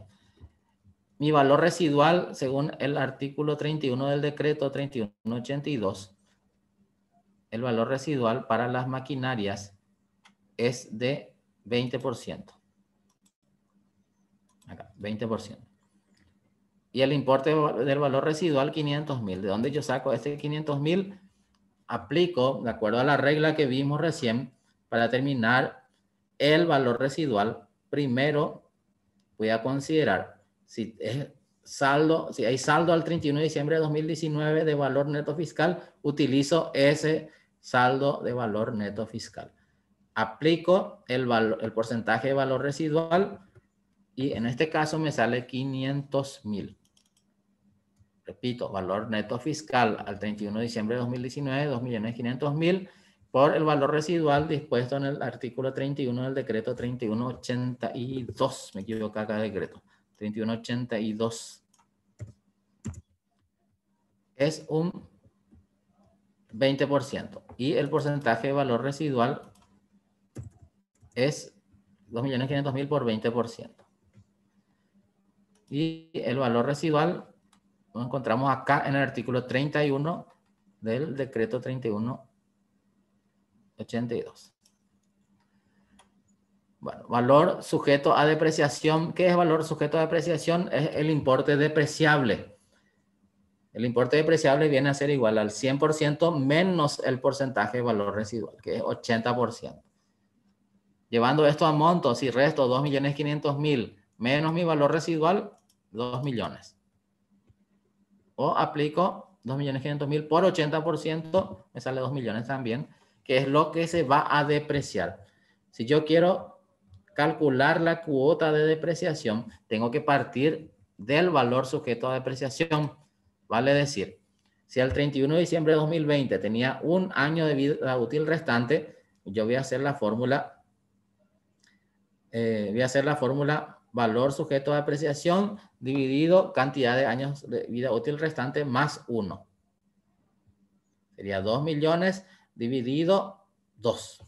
Mi valor residual, según el artículo 31 del decreto 3182, el valor residual para las maquinarias es de 20%. Acá, 20%. Y el importe del valor residual, 500.000. ¿De dónde yo saco este 500.000? aplico, de acuerdo a la regla que vimos recién, para determinar el valor residual. Primero voy a considerar si es saldo, si hay saldo al 31 de diciembre de 2019 de valor neto fiscal, utilizo ese saldo de valor neto fiscal. Aplico el porcentaje de valor residual y en este caso me sale 500,000. Repito, valor neto fiscal al 31 de diciembre de 2019, 2.500.000 por el valor residual dispuesto en el artículo 31 del decreto 3182. Me equivoco acá, decreto 3182. Es un 20%. Y el porcentaje de valor residual es 2.500.000 por 20%. Y el valor residual lo encontramos acá en el artículo 31 del decreto 3182. Bueno, valor sujeto a depreciación. ¿Qué es valor sujeto a depreciación? Es el importe depreciable. El importe depreciable viene a ser igual al 100% menos el porcentaje de valor residual, que es 80%. Llevando esto a monto, si resto 2.500.000 menos mi valor residual, 2 millones. O aplico 2.500.000 por 80%, me sale 2 millones también, que es lo que se va a depreciar. Si yo quiero calcular la cuota de depreciación, tengo que partir del valor sujeto a depreciación. Vale decir, si al 31 de diciembre de 2020 tenía un año de vida útil restante, yo voy a hacer la fórmula valor sujeto a depreciación dividido cantidad de años de vida útil restante más 1. Sería 2 millones dividido 2.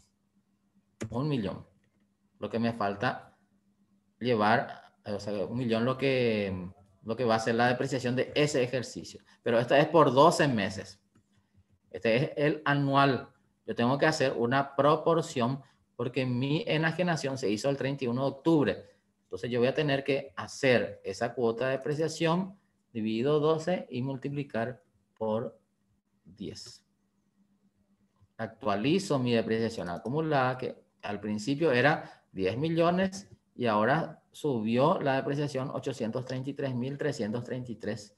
1 millón. Lo que me falta llevar, o sea, 1 millón lo que va a ser la depreciación de ese ejercicio. Pero esta es por 12 meses. Este es el anual. Yo tengo que hacer una proporción porque mi enajenación se hizo el 31 de octubre. Entonces yo voy a tener que hacer esa cuota de depreciación dividido 12 y multiplicar por 10. Actualizo mi depreciación acumulada, que al principio era 10 millones y ahora subió la depreciación 833.333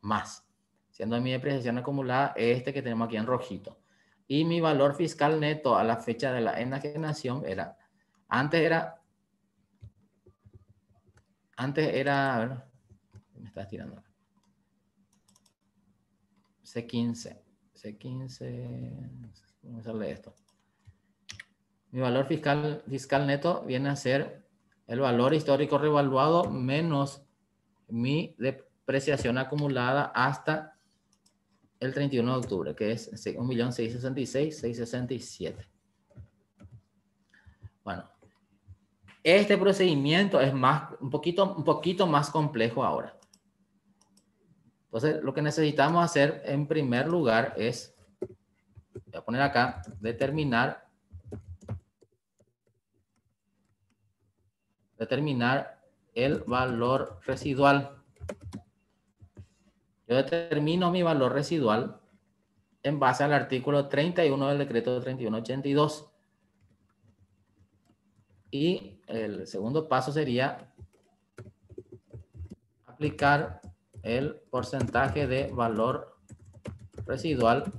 más, siendo mi depreciación acumulada este que tenemos aquí en rojito. Y mi valor fiscal neto a la fecha de la enajenación era, antes era, a ver, me estás tirando. C15, ¿cómo sale esto? Mi valor fiscal neto viene a ser el valor histórico revaluado menos mi depreciación acumulada hasta el 31 de octubre, que es 1.666.667. Bueno, este procedimiento es un poquito más complejo ahora. Entonces, lo que necesitamos hacer en primer lugar es, voy a poner acá, determinar el valor residual. Yo determino mi valor residual en base al artículo 31 del decreto 3182. Y el segundo paso sería aplicar el porcentaje de valor residual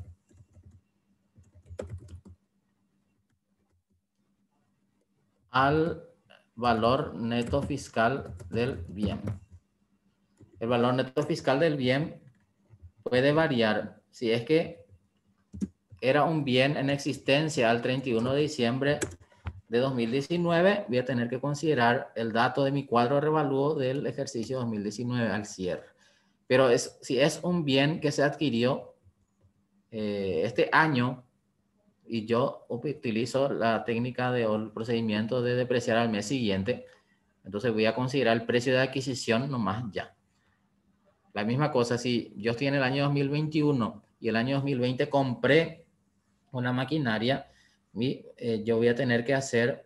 al valor neto fiscal del bien. El valor neto fiscal del bien puede variar. Si es que era un bien en existencia al 31 de diciembre de 2019, voy a tener que considerar el dato de mi cuadro de revalúo del ejercicio 2019 al cierre. Pero si es un bien que se adquirió este año y yo utilizo la técnica o el procedimiento de depreciar al mes siguiente, entonces voy a considerar el precio de adquisición nomás ya. La misma cosa, si yo estoy en el año 2021 y el año 2020 compré una maquinaria, yo voy a tener que hacer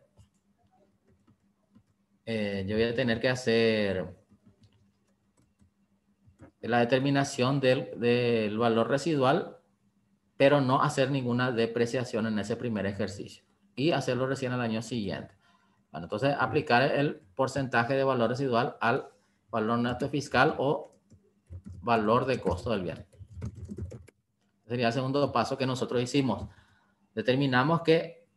la determinación del valor residual pero no hacer ninguna depreciación en ese primer ejercicio y hacerlo recién al año siguiente. Bueno, entonces aplicar el porcentaje de valor residual al valor neto fiscal o valor de costo del bien. Sería el segundo paso que nosotros hicimos. Determinamos que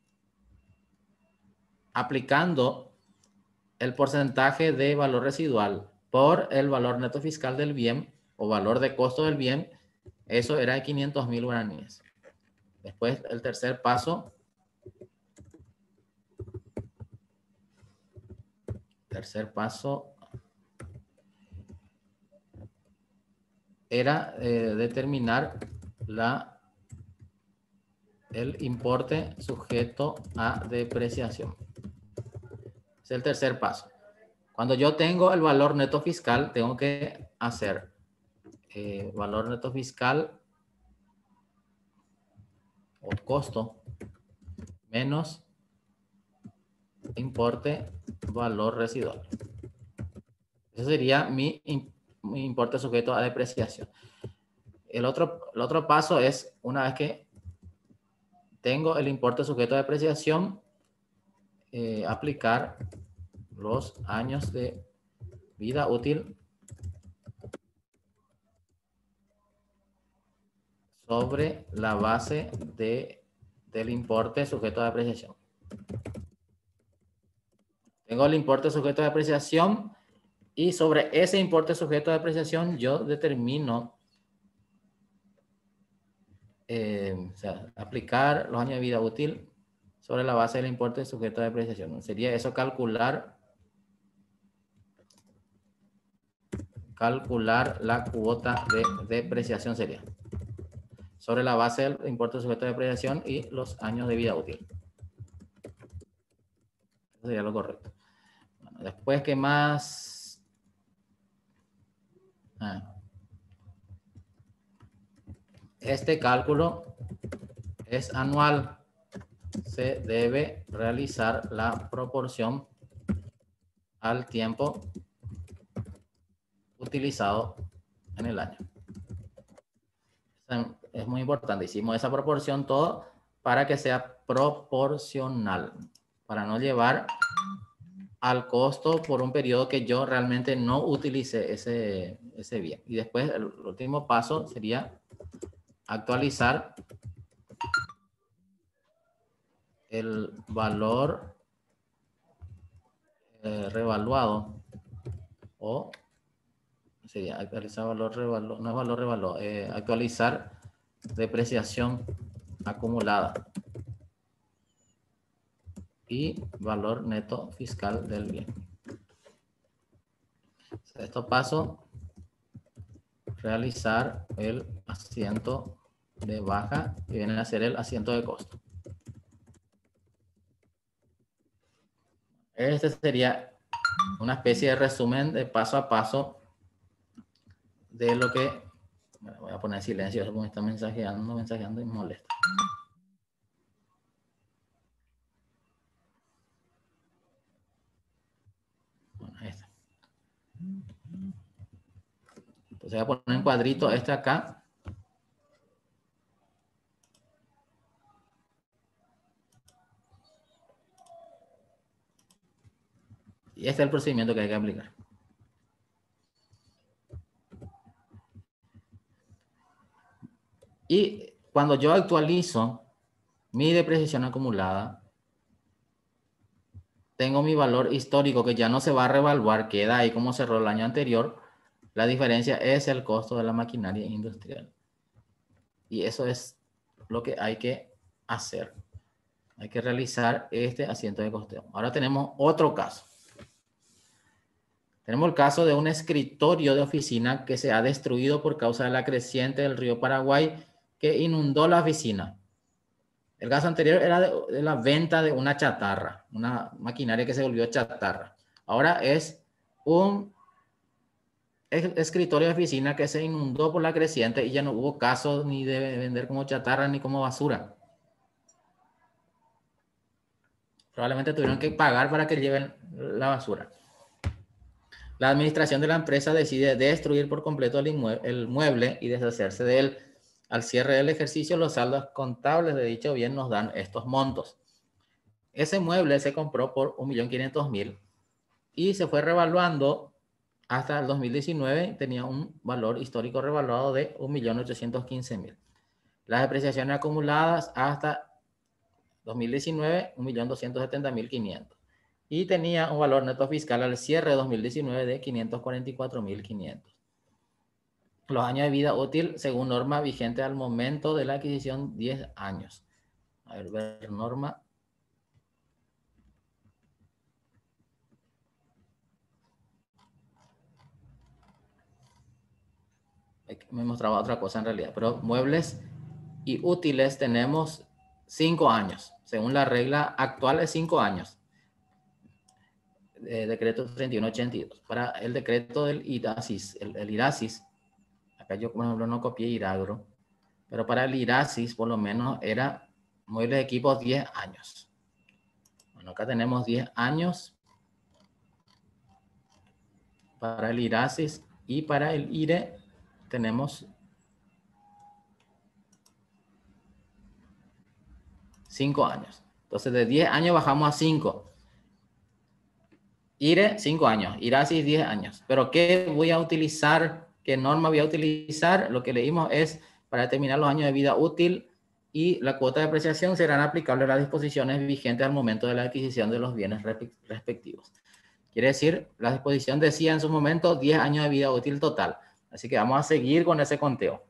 aplicando el porcentaje de valor residual por el valor neto fiscal del bien o valor de costo del bien, eso era de 500.000 guaraníes. Después, el tercer paso. Tercer paso era determinar el importe sujeto a depreciación. Es el tercer paso. Cuando yo tengo el valor neto fiscal, tengo que hacer valor neto fiscal o costo menos importe valor residual. Ese sería mi importe sujeto a depreciación. El otro paso es, una vez que tengo el importe sujeto a depreciación, aplicar los años de vida útil sobre la base del importe sujeto a depreciación. Tengo el importe sujeto a depreciación y sobre ese importe sujeto a depreciación yo determino o sea, aplicar los años de vida útil sobre la base del importe sujeto a depreciación. Sería eso calcular la cuota de depreciación sería sobre la base del importe sujeto a depreciación y los años de vida útil. Eso sería lo correcto. Bueno, después, ¿qué más? Este cálculo es anual. Se debe realizar la proporción al tiempo utilizado en el año. Es muy importante. Hicimos esa proporción todo para que sea proporcional, para no llevar al costo por un periodo que yo realmente no utilice ese bien. Y después el último paso sería actualizar el valor revaluado o sería actualizar valor revaluado, no es valor revaluado, actualizar depreciación acumulada y valor neto fiscal del bien. Esto paso, realizar el asiento de baja que viene a ser el asiento de costo. Este sería una especie de resumen de paso a paso de lo que... Bueno, voy a poner silencio, eso me está mensajeando y me molesta. Bueno, ahí está. Entonces voy a poner en cuadrito este acá. Y este es el procedimiento que hay que aplicar. Y cuando yo actualizo mi depreciación acumulada, tengo mi valor histórico que ya no se va a revaluar, queda ahí como cerró el año anterior. La diferencia es el costo de la maquinaria industrial. Y eso es lo que hay que hacer. Hay que realizar este asiento de costeo. Ahora tenemos otro caso. Tenemos el caso de un escritorio de oficina que se ha destruido por causa de la creciente del río Paraguay que inundó la oficina. El caso anterior era de la venta de una chatarra, una maquinaria que se volvió chatarra. Ahora es un escritorio de oficina que se inundó por la creciente y ya no hubo caso ni de vender como chatarra ni como basura. Probablemente tuvieron que pagar para que lleven la basura. La administración de la empresa decide destruir por completo el mueble y deshacerse de él. Al cierre del ejercicio, los saldos contables de dicho bien nos dan estos montos. Ese mueble se compró por 1.500.000 y se fue revaluando hasta el 2019, tenía un valor histórico revaluado de 1.815.000. Las depreciaciones acumuladas hasta 2019, 1.270.500. Y tenía un valor neto fiscal al cierre de 2019 de 544.500. Los años de vida útil, según norma vigente al momento de la adquisición, 10 años. A ver norma. Me mostraba otra cosa en realidad, pero muebles y útiles tenemos 5 años. Según la regla actual es 5 años. Decreto 3182. Para el decreto del IRASIS, el IRASIS, acá yo por ejemplo no copié IRAGRO, pero para el IRASIS por lo menos era muebles de equipos 10 años. Bueno, acá tenemos 10 años para el IRASIS y para el IRE tenemos 5 años. Entonces de 10 años bajamos a 5. IRE 5 años, IRASIS 10 años. Pero ¿qué voy a utilizar? ¿Qué norma voy a utilizar? Lo que leímos es para determinar los años de vida útil y la cuota de apreciación serán aplicables las disposiciones vigentes al momento de la adquisición de los bienes respectivos. Quiere decir, la disposición decía en su momento 10 años de vida útil total. Así que vamos a seguir con ese conteo.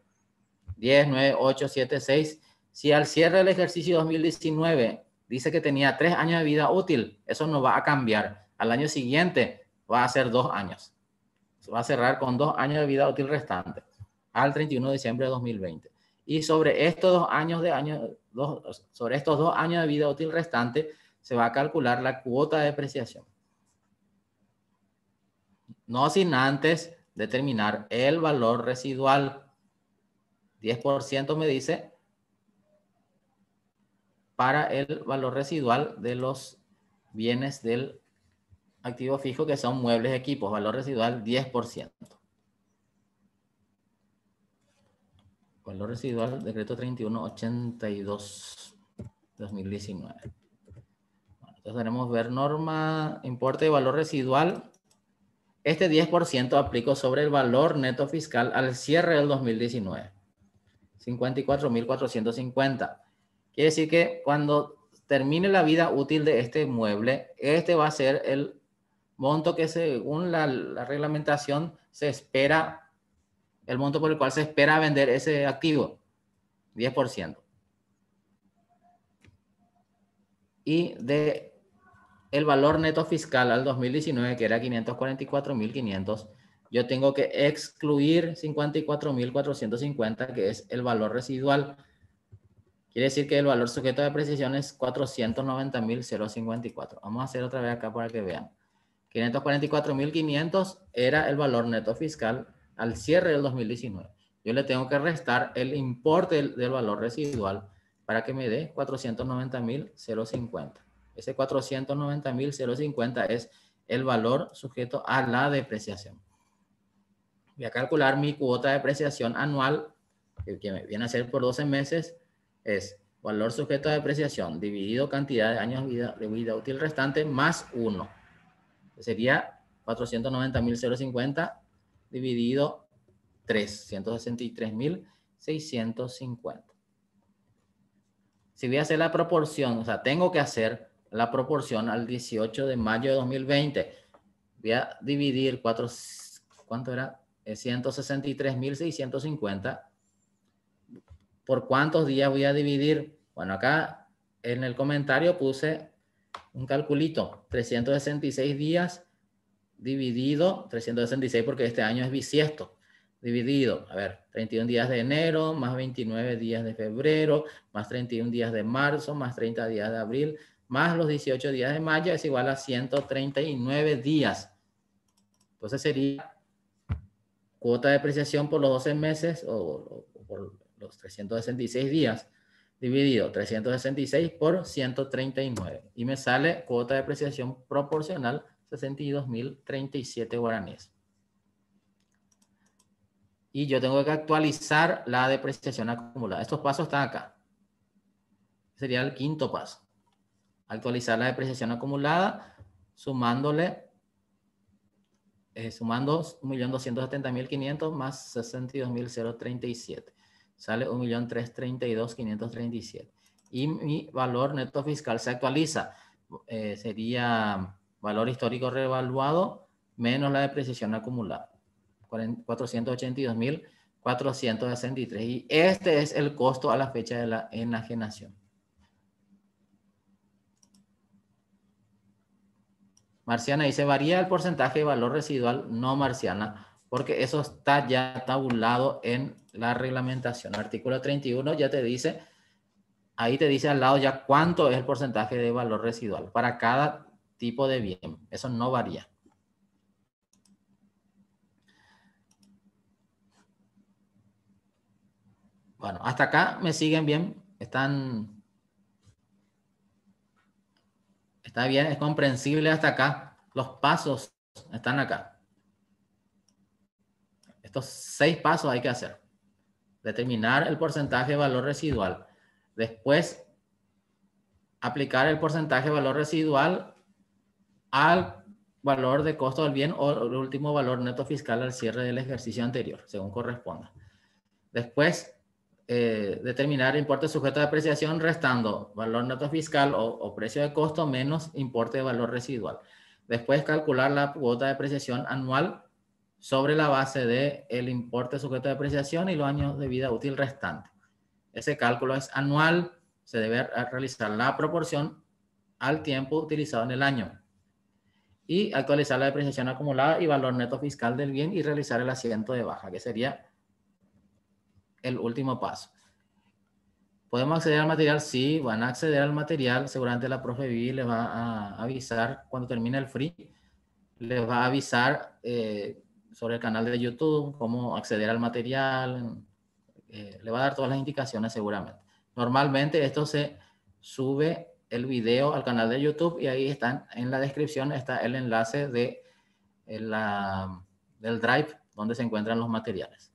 10, 9, 8, 7, 6. Si al cierre del ejercicio 2019 dice que tenía 3 años de vida útil, eso no va a cambiar. Al año siguiente va a ser 2 años. Se va a cerrar con 2 años de vida útil restante al 31 de diciembre de 2020. Y sobre estos 2 años de vida útil restante se va a calcular la cuota de depreciación. No sin antes determinar el valor residual. 10% me dice para el valor residual de los bienes del activo fijo que son muebles, equipos, valor residual 10%. Valor residual, decreto 3182, 2019. Bueno, entonces tenemos ver norma, importe de valor residual. Este 10% aplico sobre el valor neto fiscal al cierre del 2019. 54.450. Quiere decir que cuando termine la vida útil de este mueble, este va a ser el monto que según la reglamentación se espera, el monto por el cual se espera vender ese activo, 10%. Y de el valor neto fiscal al 2019, que era 544.500, yo tengo que excluir 54.450, que es el valor residual. Quiere decir que el valor sujeto de depreciación es 490.054. Vamos a hacer otra vez acá para que vean. 544.500 era el valor neto fiscal al cierre del 2019. Yo le tengo que restar el importe del valor residual para que me dé 490.050. Ese 490.050 es el valor sujeto a la depreciación. Voy a calcular mi cuota de depreciación anual, que viene a ser por 12 meses, es valor sujeto a depreciación dividido cantidad de años de vida útil restante más 1. Sería 490.050 dividido 3, 163.650. Si voy a hacer la proporción, o sea, tengo que hacer la proporción al 18 de mayo de 2020. Voy a dividir ¿cuánto era? 163.650. ¿Por cuántos días voy a dividir? Bueno, acá en el comentario puse un calculito. 366 días dividido, 366 porque este año es bisiesto. Dividido, a ver, 31 días de enero, más 29 días de febrero, más 31 días de marzo, más 30 días de abril, más los 18 días de mayo, es igual a 139 días. Entonces sería cuota de depreciación por los 12 meses o por los 366 días, dividido 366 por 139. Y me sale cuota de depreciación proporcional 62.037 guaraníes. y yo tengo que actualizar la depreciación acumulada. Estos pasos están acá. Sería el quinto paso. Actualizar la depreciación acumulada sumándole, sumando 1.270.500 más 62.037. Sale 1.332.537. Y mi valor neto fiscal se actualiza. Sería valor histórico revaluado menos la depreciación acumulada. 482.463. Y este es el costo a la fecha de la enajenación. Marciana dice, varía el porcentaje de valor residual. No, Marciana, porque eso está ya tabulado en la reglamentación. Artículo 31 ya te dice, ahí te dice al lado ya cuánto es el porcentaje de valor residual para cada tipo de bien. Eso no varía. Bueno, hasta acá me siguen bien. Está bien, es comprensible hasta acá. Los pasos están acá. Estos 6 pasos hay que hacer. Determinar el porcentaje de valor residual. Después, aplicar el porcentaje de valor residual al valor de costo del bien o el último valor neto fiscal al cierre del ejercicio anterior, según corresponda. Después, determinar importe sujeto de apreciación restando valor neto fiscal o precio de costo menos importe de valor residual. Después, calcular la cuota de apreciación anual sobre la base del importe sujeto de apreciación y los años de vida útil restante. Ese cálculo es anual, se debe realizar la proporción al tiempo utilizado en el año. Y actualizar la depreciación acumulada y valor neto fiscal del bien y realizar el asiento de baja, que sería el último paso. ¿Podemos acceder al material? Sí, van a acceder al material. Seguramente la profe Vivi les va a avisar cuando termine el free. Les va a avisar sobre el canal de YouTube, cómo acceder al material. Le va a dar todas las indicaciones seguramente. Normalmente esto se sube el video al canal de YouTube y ahí están, en la descripción está el enlace del Drive donde se encuentran los materiales.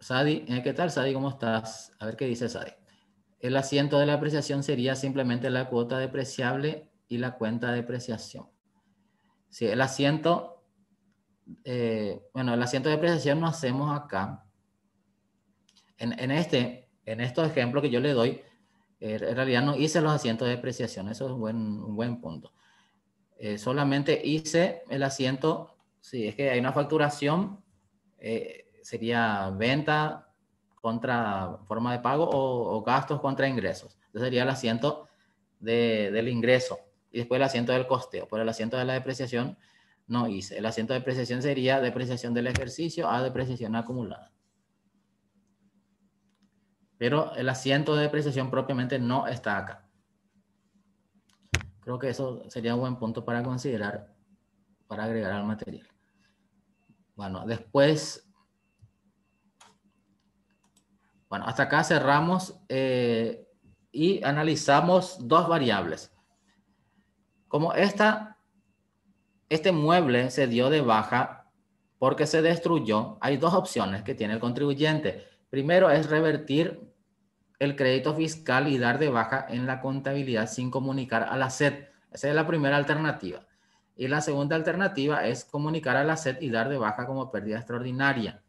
Sadi, ¿qué tal, Sadi? ¿Cómo estás? A ver qué dice Sadi. El asiento de la apreciación sería simplemente la cuota depreciable y la cuenta de depreciación. Sí, el asiento, bueno, el asiento de depreciación lo hacemos acá. En estos ejemplos que yo le doy, en realidad no hice los asientos de depreciación. Eso es un buen punto. Solamente hice el asiento, si es que hay una facturación, sería venta contra forma de pago o gastos contra ingresos. Entonces sería el asiento del ingreso y después el asiento del costeo. Por el asiento de la depreciación no hice. El asiento de depreciación sería depreciación del ejercicio a depreciación acumulada. Pero el asiento de depreciación propiamente no está acá. Creo que eso sería un buen punto para considerar para agregar al material. Bueno, después... Bueno, hasta acá cerramos y analizamos dos variables. Como este mueble se dio de baja porque se destruyó, hay dos opciones que tiene el contribuyente. Primero es revertir el crédito fiscal y dar de baja en la contabilidad sin comunicar a la SED. Esa es la primera alternativa. Y la segunda alternativa es comunicar a la SED y dar de baja como pérdida extraordinaria.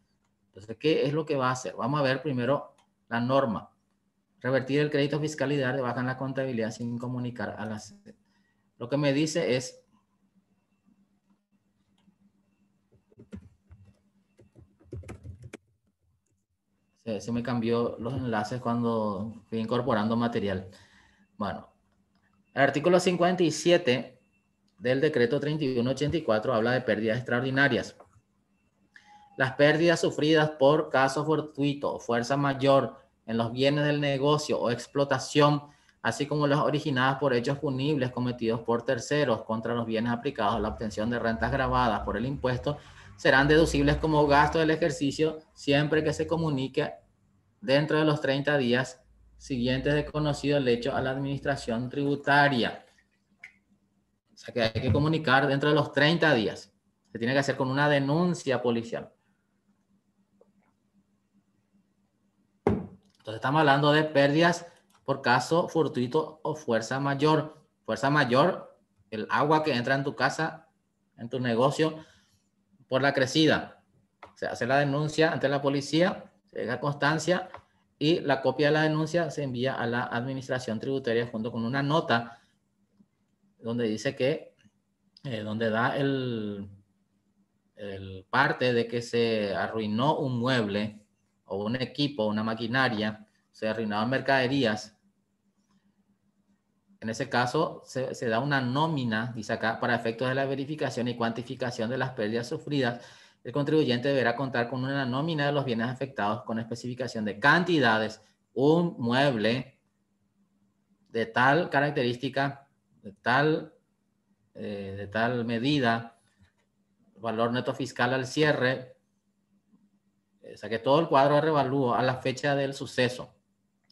Entonces, ¿qué es lo que va a hacer? Vamos a ver primero la norma. Revertir el crédito fiscal y dar de baja en la contabilidad sin comunicar a la SED. Lo que me dice es... Se me cambió los enlaces cuando fui incorporando material. Bueno, el artículo 57 del decreto 3184 habla de pérdidas extraordinarias. Las pérdidas sufridas por caso fortuito o fuerza mayor en los bienes del negocio o explotación, así como las originadas por hechos punibles cometidos por terceros contra los bienes aplicados a la obtención de rentas gravadas por el impuesto, serán deducibles como gasto del ejercicio siempre que se comunique dentro de los 30 días siguientes de conocido el hecho a la administración tributaria. O sea que hay que comunicar dentro de los 30 días. Se tiene que hacer con una denuncia policial. Entonces estamos hablando de pérdidas por caso fortuito o fuerza mayor. Fuerza mayor, el agua que entra en tu casa, en tu negocio, por la crecida. Se hace la denuncia ante la policía, se deja constancia y la copia de la denuncia se envía a la administración tributaria junto con una nota donde dice que, donde da el parte de que se arruinó un mueble o un equipo, una maquinaria, se arruinaron mercaderías. En ese caso, se da una nómina, dice acá, para efectos de la verificación y cuantificación de las pérdidas sufridas. El contribuyente deberá contar con una nómina de los bienes afectados con especificación de cantidades, un mueble de tal característica, de tal medida, valor neto fiscal al cierre, o sea que todo el cuadro de revalúo a la fecha del suceso.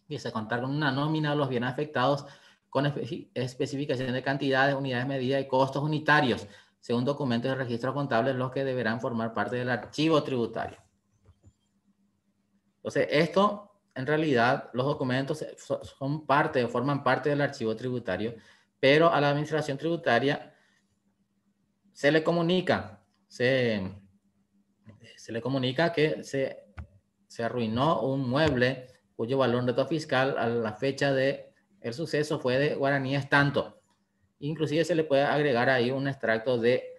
Dice contar con una nómina de los bienes afectados con especificación de cantidades, unidades de medida y costos unitarios, según documentos de registro contable, los que deberán formar parte del archivo tributario. Entonces, esto, en realidad, los documentos forman parte del archivo tributario, pero a la administración tributaria se le comunica, se le comunica que se arruinó un mueble cuyo valor neto fiscal a la fecha del suceso fue de guaraníes tanto. Inclusive se le puede agregar ahí un extracto de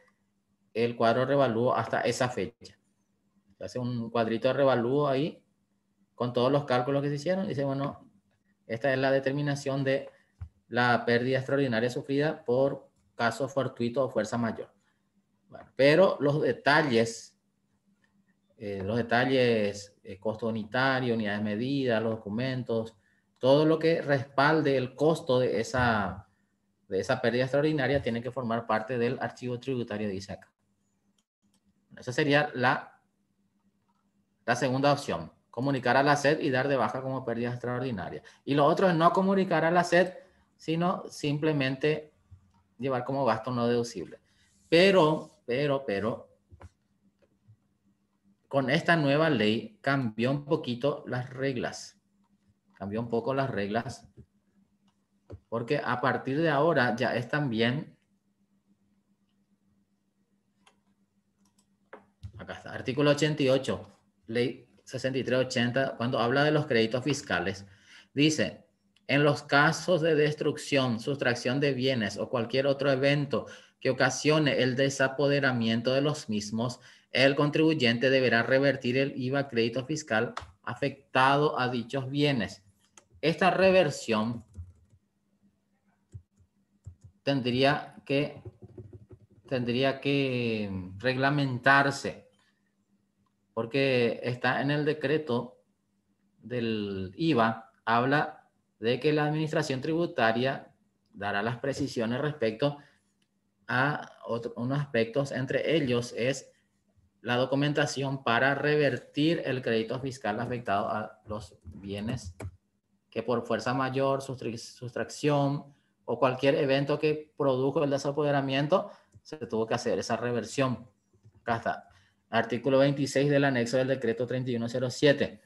el cuadro de revalúo hasta esa fecha. Se hace un cuadrito de revalúo ahí con todos los cálculos que se hicieron. Dice, bueno, esta es la determinación de la pérdida extraordinaria sufrida por caso fortuito o fuerza mayor. Bueno, pero los detalles, costo unitario, unidades de medida, los documentos, todo lo que respalde el costo de esa pérdida extraordinaria tiene que formar parte del archivo tributario, dice acá. Esa sería la segunda opción, comunicar a la SED y dar de baja como pérdida extraordinaria. Y lo otro es no comunicar a la SED, sino simplemente llevar como gasto no deducible. Pero, con esta nueva ley cambió un poquito las reglas. Cambió un poco las reglas porque a partir de ahora ya es también, acá está, artículo 88, ley 6380, cuando habla de los créditos fiscales, dice, en los casos de destrucción, sustracción de bienes o cualquier otro evento que ocasione el desapoderamiento de los mismos, el contribuyente deberá revertir el IVA crédito fiscal afectado a dichos bienes. Esta reversión tendría que reglamentarse porque está en el decreto del IVA, habla de que la administración tributaria dará las precisiones respecto a unos aspectos, entre ellos es la documentación para revertir el crédito fiscal afectado a los bienes que por fuerza mayor, sustracción o cualquier evento que produjo el desapoderamiento, se tuvo que hacer esa reversión. Acá está. Artículo 26 del anexo del decreto 3107.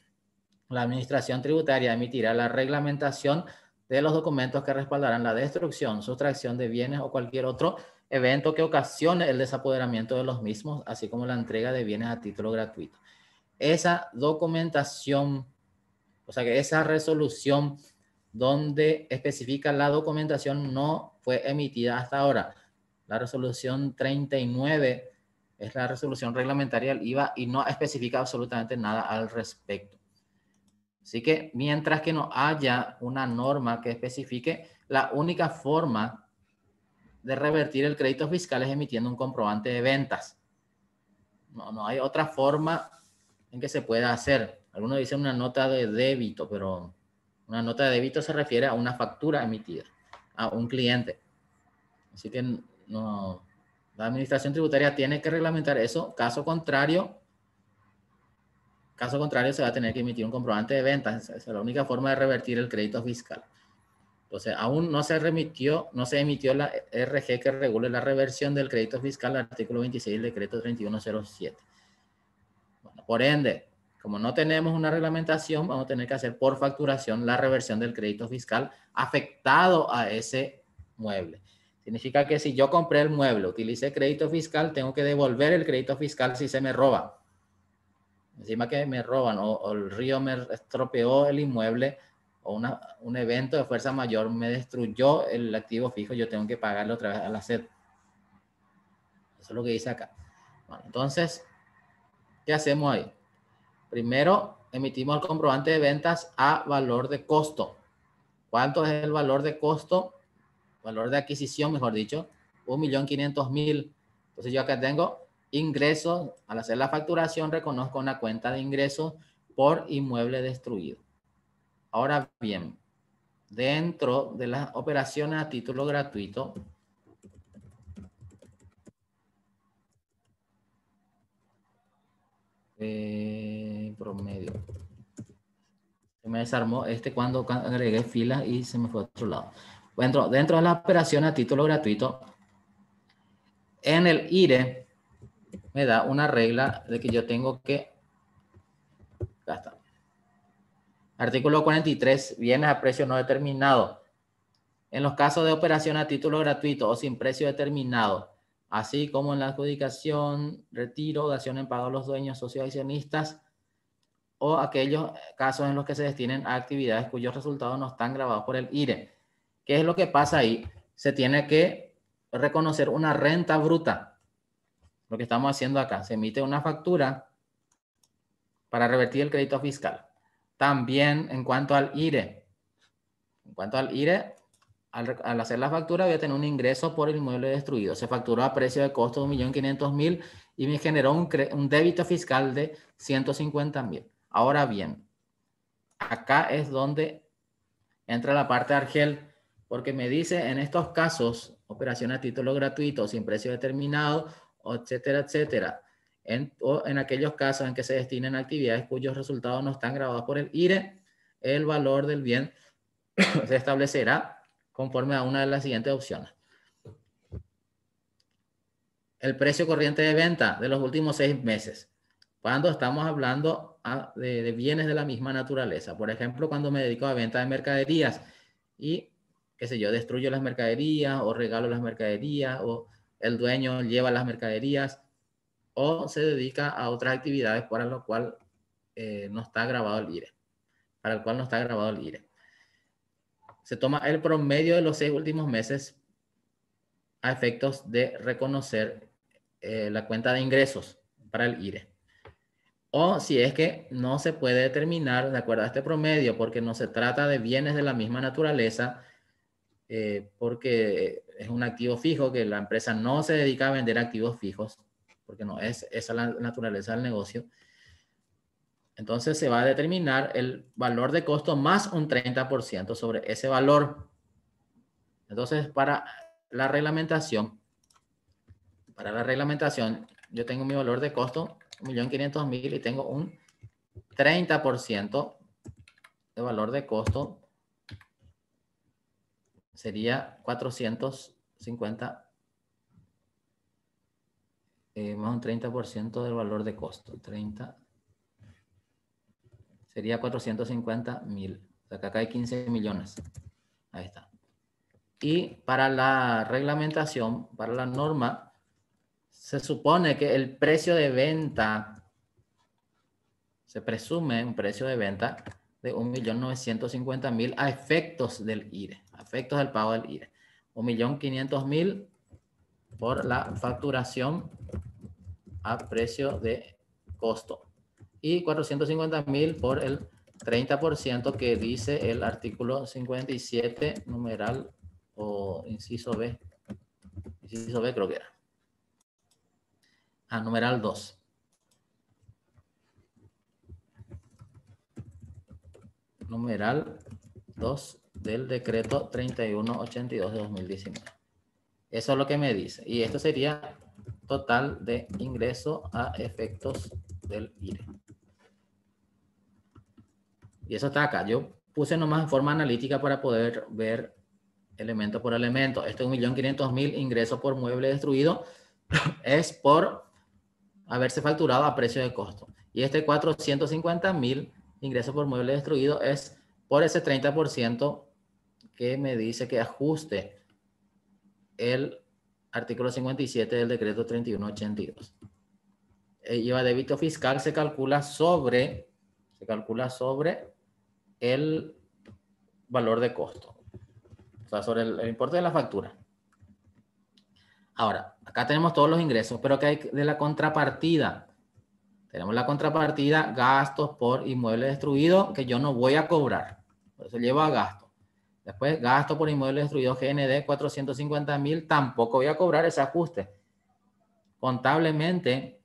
La administración tributaria emitirá la reglamentación de los documentos que respaldarán la destrucción, sustracción de bienes o cualquier otro evento que ocasione el desapoderamiento de los mismos, así como la entrega de bienes a título gratuito. Esa documentación, o sea que esa resolución donde especifica la documentación no fue emitida hasta ahora. La resolución 39 es la resolución reglamentaria del IVA y no especifica absolutamente nada al respecto. Así que mientras que no haya una norma que especifique, la única forma de revertir el crédito fiscal es emitiendo un comprobante de ventas. No hay otra forma en que se pueda hacer. Algunos dicen una nota de débito, pero una nota de débito se refiere a una factura emitida a un cliente. Así que no, la administración tributaria tiene que reglamentar eso. Caso contrario, se va a tener que emitir un comprobante de ventas. Esa es la única forma de revertir el crédito fiscal. Entonces, aún no se emitió la RG que regule la reversión del crédito fiscal, artículo 26 del decreto 3107. Bueno, por ende, como no tenemos una reglamentación, vamos a tener que hacer por facturación la reversión del crédito fiscal afectado a ese mueble. Significa que si yo compré el mueble, utilicé crédito fiscal, tengo que devolver el crédito fiscal si se me roba. Encima que me roban o el río me estropeó el inmueble o un evento de fuerza mayor me destruyó el activo fijo, yo tengo que pagarle otra vez a la SED. Eso es lo que dice acá. Bueno, entonces, ¿qué hacemos ahí? Primero, emitimos el comprobante de ventas a valor de costo. ¿Cuánto es el valor de costo? Valor de adquisición, mejor dicho, 1.500.000. Entonces yo acá tengo ingresos. Al hacer la facturación, reconozco una cuenta de ingresos por inmueble destruido. Ahora bien, dentro de las operaciones a título gratuito, promedio. Se me desarmó cuando agregué filas y se me fue a otro lado. Bueno, dentro de las operaciones a título gratuito, en el IRE me da una regla de que yo tengo que gastar. Artículo 43, bienes a precio no determinado. En los casos de operación a título gratuito o sin precio determinado, así como en la adjudicación, retiro, dación en pago a los dueños, socios accionistas, o aquellos casos en los que se destinen a actividades cuyos resultados no están grabados por el IRE. ¿Qué es lo que pasa ahí? Se tiene que reconocer una renta bruta. Lo que estamos haciendo acá, se emite una factura para revertir el crédito fiscal. También en cuanto al IRE. En cuanto al IRE, al hacer la factura voy a tener un ingreso por el inmueble destruido. Se facturó a precio de costo de 1.500.000 y me generó un débito fiscal de 150.000. Ahora bien, acá es donde entra la parte de Argel, porque me dice en estos casos, operación a título gratuito, sin precio determinado, etcétera, etcétera. O en aquellos casos en que se destinen actividades cuyos resultados no están grabados por el IRE, el valor del bien se establecerá conforme a una de las siguientes opciones. El precio corriente de venta de los últimos 6 meses. Cuando estamos hablando de bienes de la misma naturaleza. Por ejemplo, cuando me dedico a venta de mercaderías y, qué sé yo, destruyo las mercaderías o regalo las mercaderías o el dueño lleva las mercaderías o se dedica a otras actividades para lo cual no está grabado el IRE. Para el cual no está grabado el IRE. Se toma el promedio de los 6 últimos meses a efectos de reconocer la cuenta de ingresos para el IRE. O si es que no se puede determinar de acuerdo a este promedio porque no se trata de bienes de la misma naturaleza, porque es un activo fijo, que la empresa no se dedica a vender activos fijos, porque no es esa la naturaleza del negocio. Entonces se va a determinar el valor de costo más un 30% sobre ese valor. Entonces para la reglamentación, yo tengo mi valor de costo 1.500.000 y tengo un 30% de valor de costo, sería 450, más un 30% del valor de costo, 30, sería 450.000, o sea, acá hay 15 millones, ahí está. Y para la reglamentación, para la norma, se supone que el precio de venta, se presume un precio de venta de 1.950.000 a efectos del IRE, a efectos del pago del IRE. 1.500.000 por la facturación a precio de costo. Y 450.000 por el 30% que dice el artículo 57, numeral o inciso B. Inciso B creo que era. Numeral 2. Numeral 2 del decreto 3182 de 2019. Eso es lo que me dice. Y esto sería total de ingreso a efectos del IRE. Y eso está acá. Yo puse nomás en forma analítica para poder ver elemento por elemento. Este 1.500.000 ingresos por mueble destruido es por haberse facturado a precio de costo. Y este 450.000 ingresos por mueble destruido es por ese 30% que me dice que ajuste el artículo 57 del decreto 3182. El IVA débito fiscal se calcula sobre el valor de costo, o sea, sobre el importe de la factura. Ahora, acá tenemos todos los ingresos, pero ¿qué hay de la contrapartida? Tenemos la contrapartida, gastos por inmueble destruido, que yo no voy a cobrar. Por eso llevo a gasto. Después, gasto por inmueble destruido, GND, 450.000, tampoco voy a cobrar ese ajuste. Contablemente,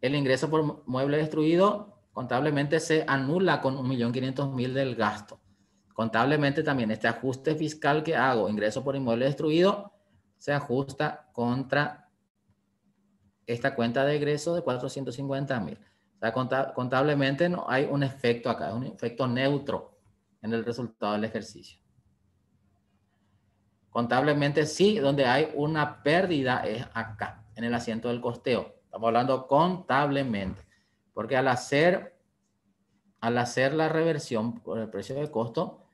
el ingreso por mueble destruido, contablemente se anula con 1.500.000 del gasto. Contablemente también este ajuste fiscal que hago, ingreso por inmueble destruido, se ajusta contra esta cuenta de egreso de 450.000. O sea, contablemente no hay un efecto acá, es un efecto neutro en el resultado del ejercicio. Contablemente sí, donde hay una pérdida es acá, en el asiento del costeo. Estamos hablando contablemente, porque al hacer la reversión por el precio de costo,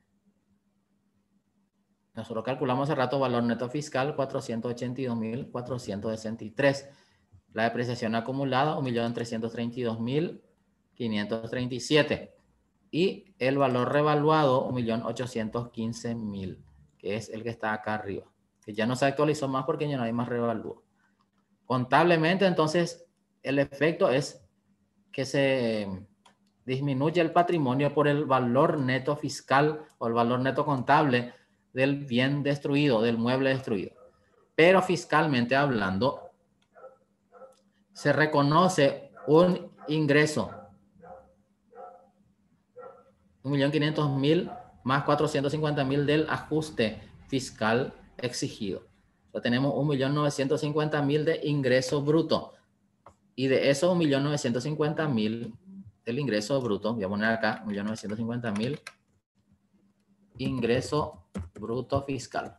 nosotros calculamos hace rato valor neto fiscal 482.463. La depreciación acumulada 1.332.537. Y el valor revaluado 1.815.000, que es el que está acá arriba, que ya no se actualizó más porque ya no hay más revalúo. Contablemente, entonces, el efecto es que se disminuye el patrimonio por el valor neto fiscal o el valor neto contable del bien destruido, del mueble destruido. Pero fiscalmente hablando, se reconoce un ingreso, 1.500.000 más 450.000 del ajuste fiscal exigido. O sea, tenemos 1.950.000 de ingreso bruto. Y de esos 1.950.000 del ingreso bruto, voy a poner acá 1.950.000 ingreso bruto fiscal.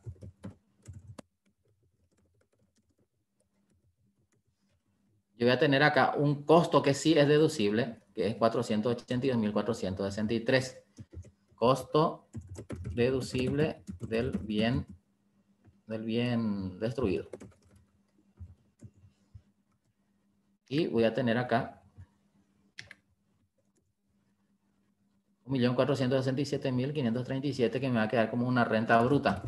Yo voy a tener acá un costo que sí es deducible, que es 482.463. Costo deducible del bien destruido. Y voy a tener acá 1.467.537 que me va a quedar como una renta bruta.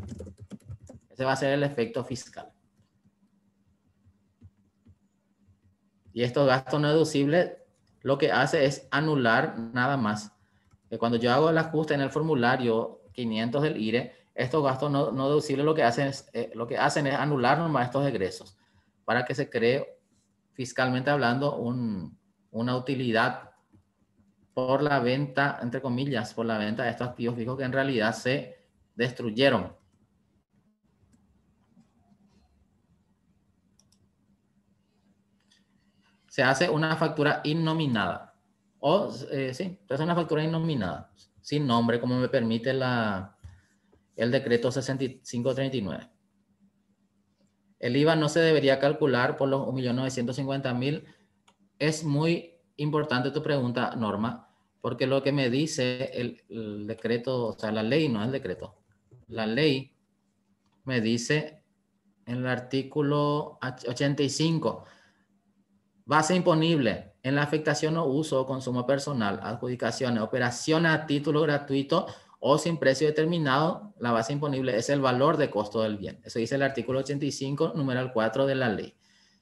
Ese va a ser el efecto fiscal. Y estos gastos no deducibles lo que hace es anular nada más. Que cuando yo hago el ajuste en el formulario 500 del IRE, estos gastos no deducibles lo que hacen es anular nomás estos egresos para que se cree fiscalmente hablando una utilidad por la venta, entre comillas, por la venta de estos activos fijos que en realidad se destruyeron. Se hace una factura innominada. O, sí, se hace una factura innominada, sin nombre, como me permite el decreto 6539. El IVA no se debería calcular por los 1.950.000. Es muy importante tu pregunta, Norma, porque lo que me dice el decreto, o sea, la ley, no es el decreto. La ley me dice en el artículo 85, base imponible en la afectación o uso o consumo personal, adjudicaciones, operaciones a título gratuito o sin precio determinado, la base imponible es el valor de costo del bien. Eso dice el artículo 85, numeral 4 de la ley.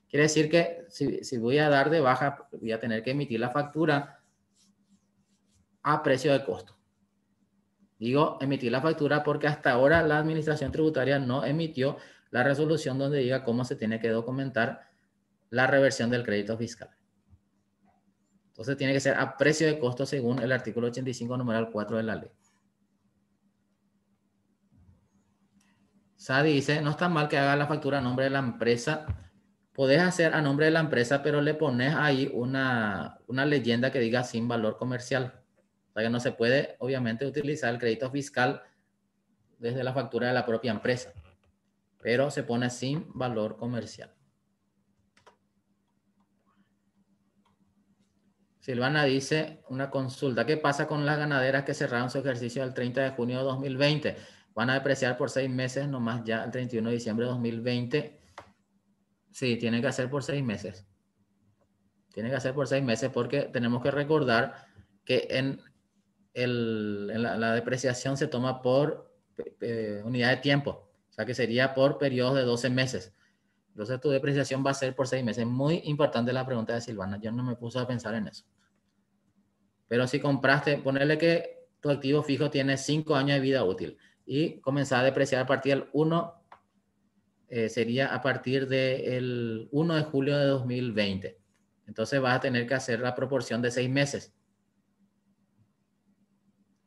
Quiere decir que si voy a dar de baja, voy a tener que emitir la factura a precio de costo. Digo emitir la factura porque hasta ahora la administración tributaria no emitió la resolución donde diga cómo se tiene que documentar la reversión del crédito fiscal. Entonces tiene que ser a precio de costo según el artículo 85, numeral 4 de la ley. Sadi dice, no está mal que haga la factura a nombre de la empresa. Podés hacer a nombre de la empresa, pero le pones ahí una leyenda que diga sin valor comercial. O sea que no se puede, obviamente, utilizar el crédito fiscal desde la factura de la propia empresa, pero se pone sin valor comercial. Silvana dice una consulta. ¿Qué pasa con las ganaderas que cerraron su ejercicio el 30 de junio de 2020? Van a depreciar por 6 meses nomás ya el 31 de diciembre de 2020. Sí, tienen que hacer por 6 meses. Tienen que hacer por 6 meses porque tenemos que recordar que en la depreciación se toma por unidad de tiempo. O sea que sería por periodos de 12 meses. Entonces tu depreciación va a ser por 6 meses. Muy importante la pregunta de Silvana. Yo no me puse a pensar en eso. Pero si compraste, ponerle que tu activo fijo tiene 5 años de vida útil y comenzar a depreciar a partir del 1, sería a partir del 1 de julio de 2020. Entonces vas a tener que hacer la proporción de 6 meses.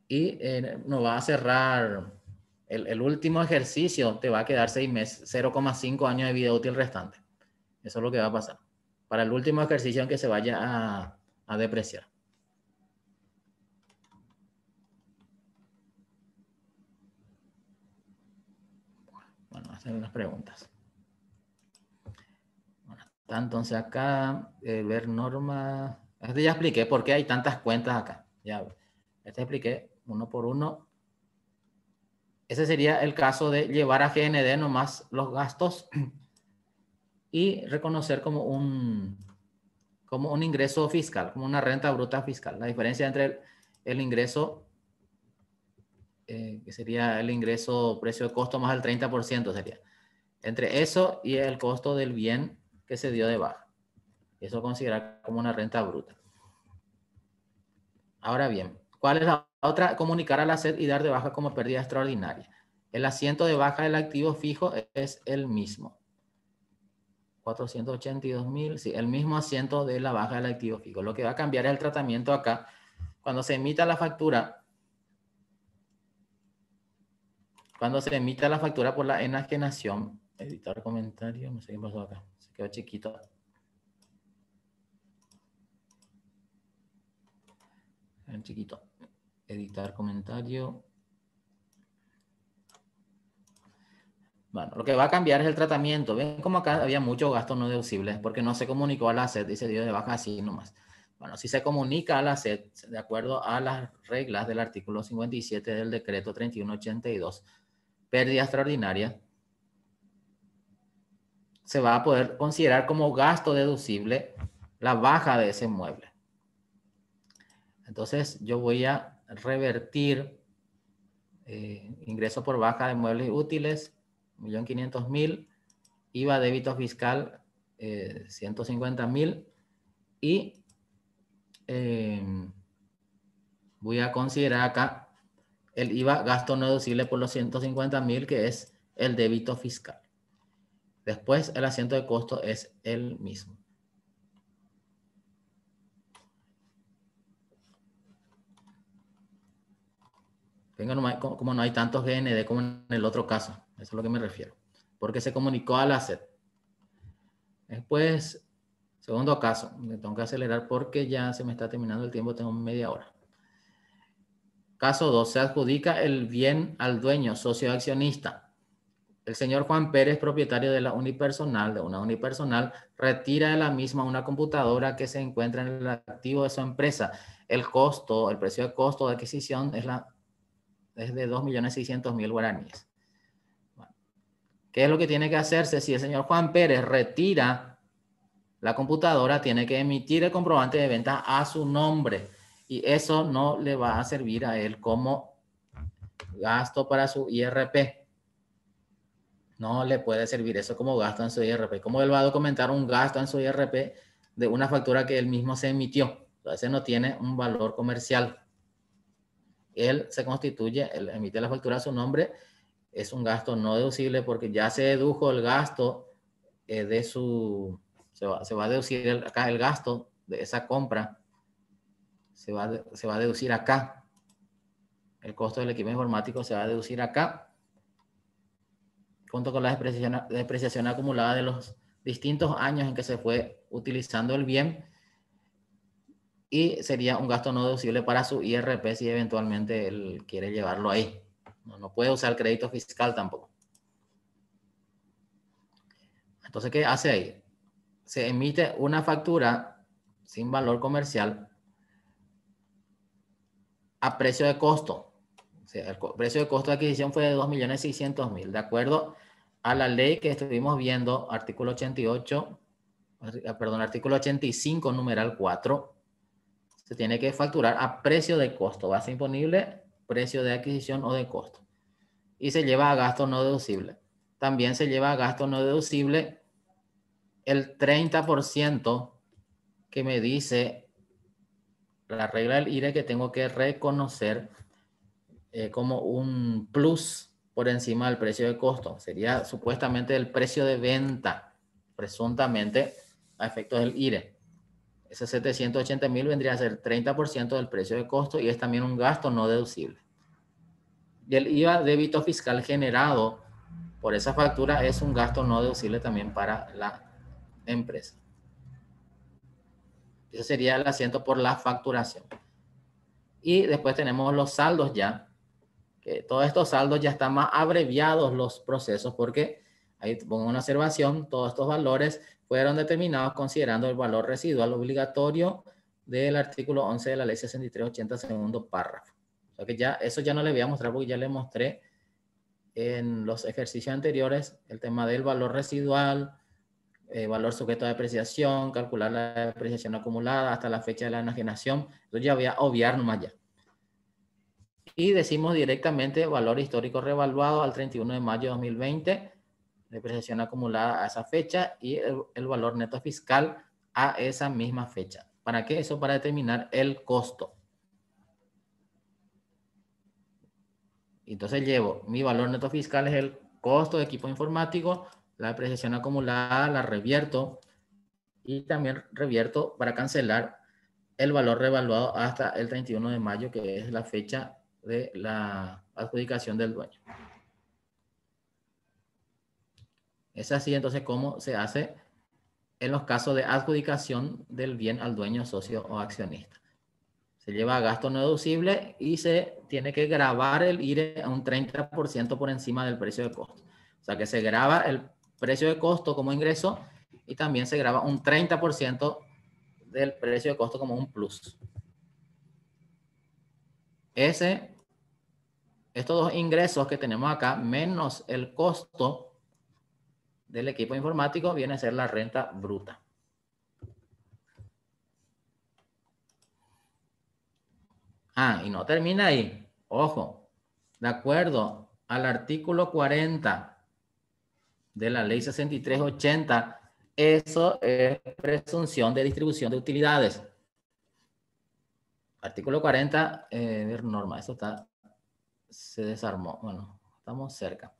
Y no va a cerrar el último ejercicio, te va a quedar 6 meses, 0,5 años de vida útil restante. Eso es lo que va a pasar. Para el último ejercicio en que se vaya a depreciar. Bueno, hacer unas preguntas. Bueno, está entonces acá, ver norma. Este ya expliqué por qué hay tantas cuentas acá. Ya, este expliqué uno por uno. Ese sería el caso de llevar a GND nomás los gastos y reconocer como un ingreso fiscal, como una renta bruta fiscal. La diferencia entre el ingreso, que sería el ingreso precio de costo más el 30% sería. Entre eso y el costo del bien que se dio de baja. Eso considera como una renta bruta. Ahora bien, ¿cuál es la otra? Comunicar a la SED y dar de baja como pérdida extraordinaria. El asiento de baja del activo fijo es el mismo. 482.000, sí, el mismo asiento de la baja del activo fijo. Lo que va a cambiar es el tratamiento acá. Cuando se emita la factura, por la enajenación, editar comentario, no sé qué pasó acá, se quedó chiquito. Chiquito. Editar comentario. Bueno, lo que va a cambiar es el tratamiento. Ven como acá había muchos gastos no deducibles porque no se comunicó a la SED y se dio de baja así nomás. Bueno, si se comunica a la SED de acuerdo a las reglas del artículo 57 del decreto 3182, pérdida extraordinaria, se va a poder considerar como gasto deducible la baja de ese mueble. Entonces yo voy a revertir ingreso por baja de muebles útiles, 1.500.000, IVA débito fiscal 150.000 y voy a considerar acá el IVA gasto no deducible por los 150.000 que es el débito fiscal. Después el asiento de costo es el mismo. Como no hay tantos GND como en el otro caso. Eso es lo que me refiero. Porque se comunicó a la SED. Después, segundo caso. Me tengo que acelerar porque ya se me está terminando el tiempo. Tengo media hora. Caso 2. Se adjudica el bien al dueño, socio accionista. El señor Juan Pérez, propietario de una unipersonal, retira de la misma una computadora que se encuentra en el activo de su empresa. El precio de costo de adquisición es de 2.600.000 guaraníes. Bueno, ¿qué es lo que tiene que hacerse? Si el señor Juan Pérez retira la computadora, tiene que emitir el comprobante de venta a su nombre. Y eso no le va a servir a él como gasto para su IRP. No le puede servir eso como gasto en su IRP. ¿Cómo él va a documentar un gasto en su IRP de una factura que él mismo se emitió? Entonces no tiene un valor comercial. Él se constituye, él emite la factura a su nombre, es un gasto no deducible porque ya se dedujo el gasto de su... Se va a deducir acá el gasto de esa compra. Se va a deducir acá. El costo del equipo informático se va a deducir acá, junto con la depreciación acumulada de los distintos años en que se fue utilizando el bien, y sería un gasto no deducible para su IRP si eventualmente él quiere llevarlo ahí. No puede usar crédito fiscal tampoco. Entonces, ¿qué hace ahí? Se emite una factura sin valor comercial a precio de costo. O sea, el precio de costo de adquisición fue de 2.600.000. De acuerdo a la ley que estuvimos viendo, artículo 88, perdón, artículo 85, numeral 4, se tiene que facturar a precio de costo, base imponible, precio de adquisición o de costo. Y se lleva a gasto no deducible. También se lleva a gasto no deducible el 30% que me dice la regla del IRE que tengo que reconocer como un plus por encima del precio de costo. Sería supuestamente el precio de venta, presuntamente a efectos del IRE. Ese 780.000 vendría a ser 30% del precio de costo y es también un gasto no deducible. Y el IVA débito fiscal generado por esa factura es un gasto no deducible también para la empresa. Ese sería el asiento por la facturación. Y después tenemos los saldos ya, que todos estos saldos ya están más abreviados los procesos porque ahí pongo una observación, todos estos valores fueron determinados considerando el valor residual obligatorio del artículo 11 de la ley 6380, segundo párrafo. O sea que ya, eso ya no le voy a mostrar porque ya le mostré en los ejercicios anteriores el tema del valor residual, valor sujeto a depreciación, calcular la depreciación acumulada hasta la fecha de la enajenación. Entonces ya voy a obviar nomás ya. Y decimos directamente valor histórico revaluado al 31 de mayo de 2020, depreciación acumulada a esa fecha y el valor neto fiscal a esa misma fecha. ¿Para qué? Eso para determinar el costo. Entonces llevo mi valor neto fiscal es el costo de equipo informático, la depreciación acumulada la revierto y también revierto para cancelar el valor revaluado hasta el 31 de mayo, que es la fecha de la adjudicación del dueño. Es así entonces como se hace en los casos de adjudicación del bien al dueño, socio o accionista. Se lleva a gasto no deducible y se tiene que gravar el IRE a un 30% por encima del precio de costo. O sea que se graba el precio de costo como ingreso y también se graba un 30% del precio de costo como un plus. Estos dos ingresos que tenemos acá, menos el costo del equipo informático, viene a ser la renta bruta. Y no termina ahí. Ojo, de acuerdo al artículo 40 de la ley 6380, eso es presunción de distribución de utilidades. Artículo 40, norma, eso se desarmó. Bueno, estamos cerca.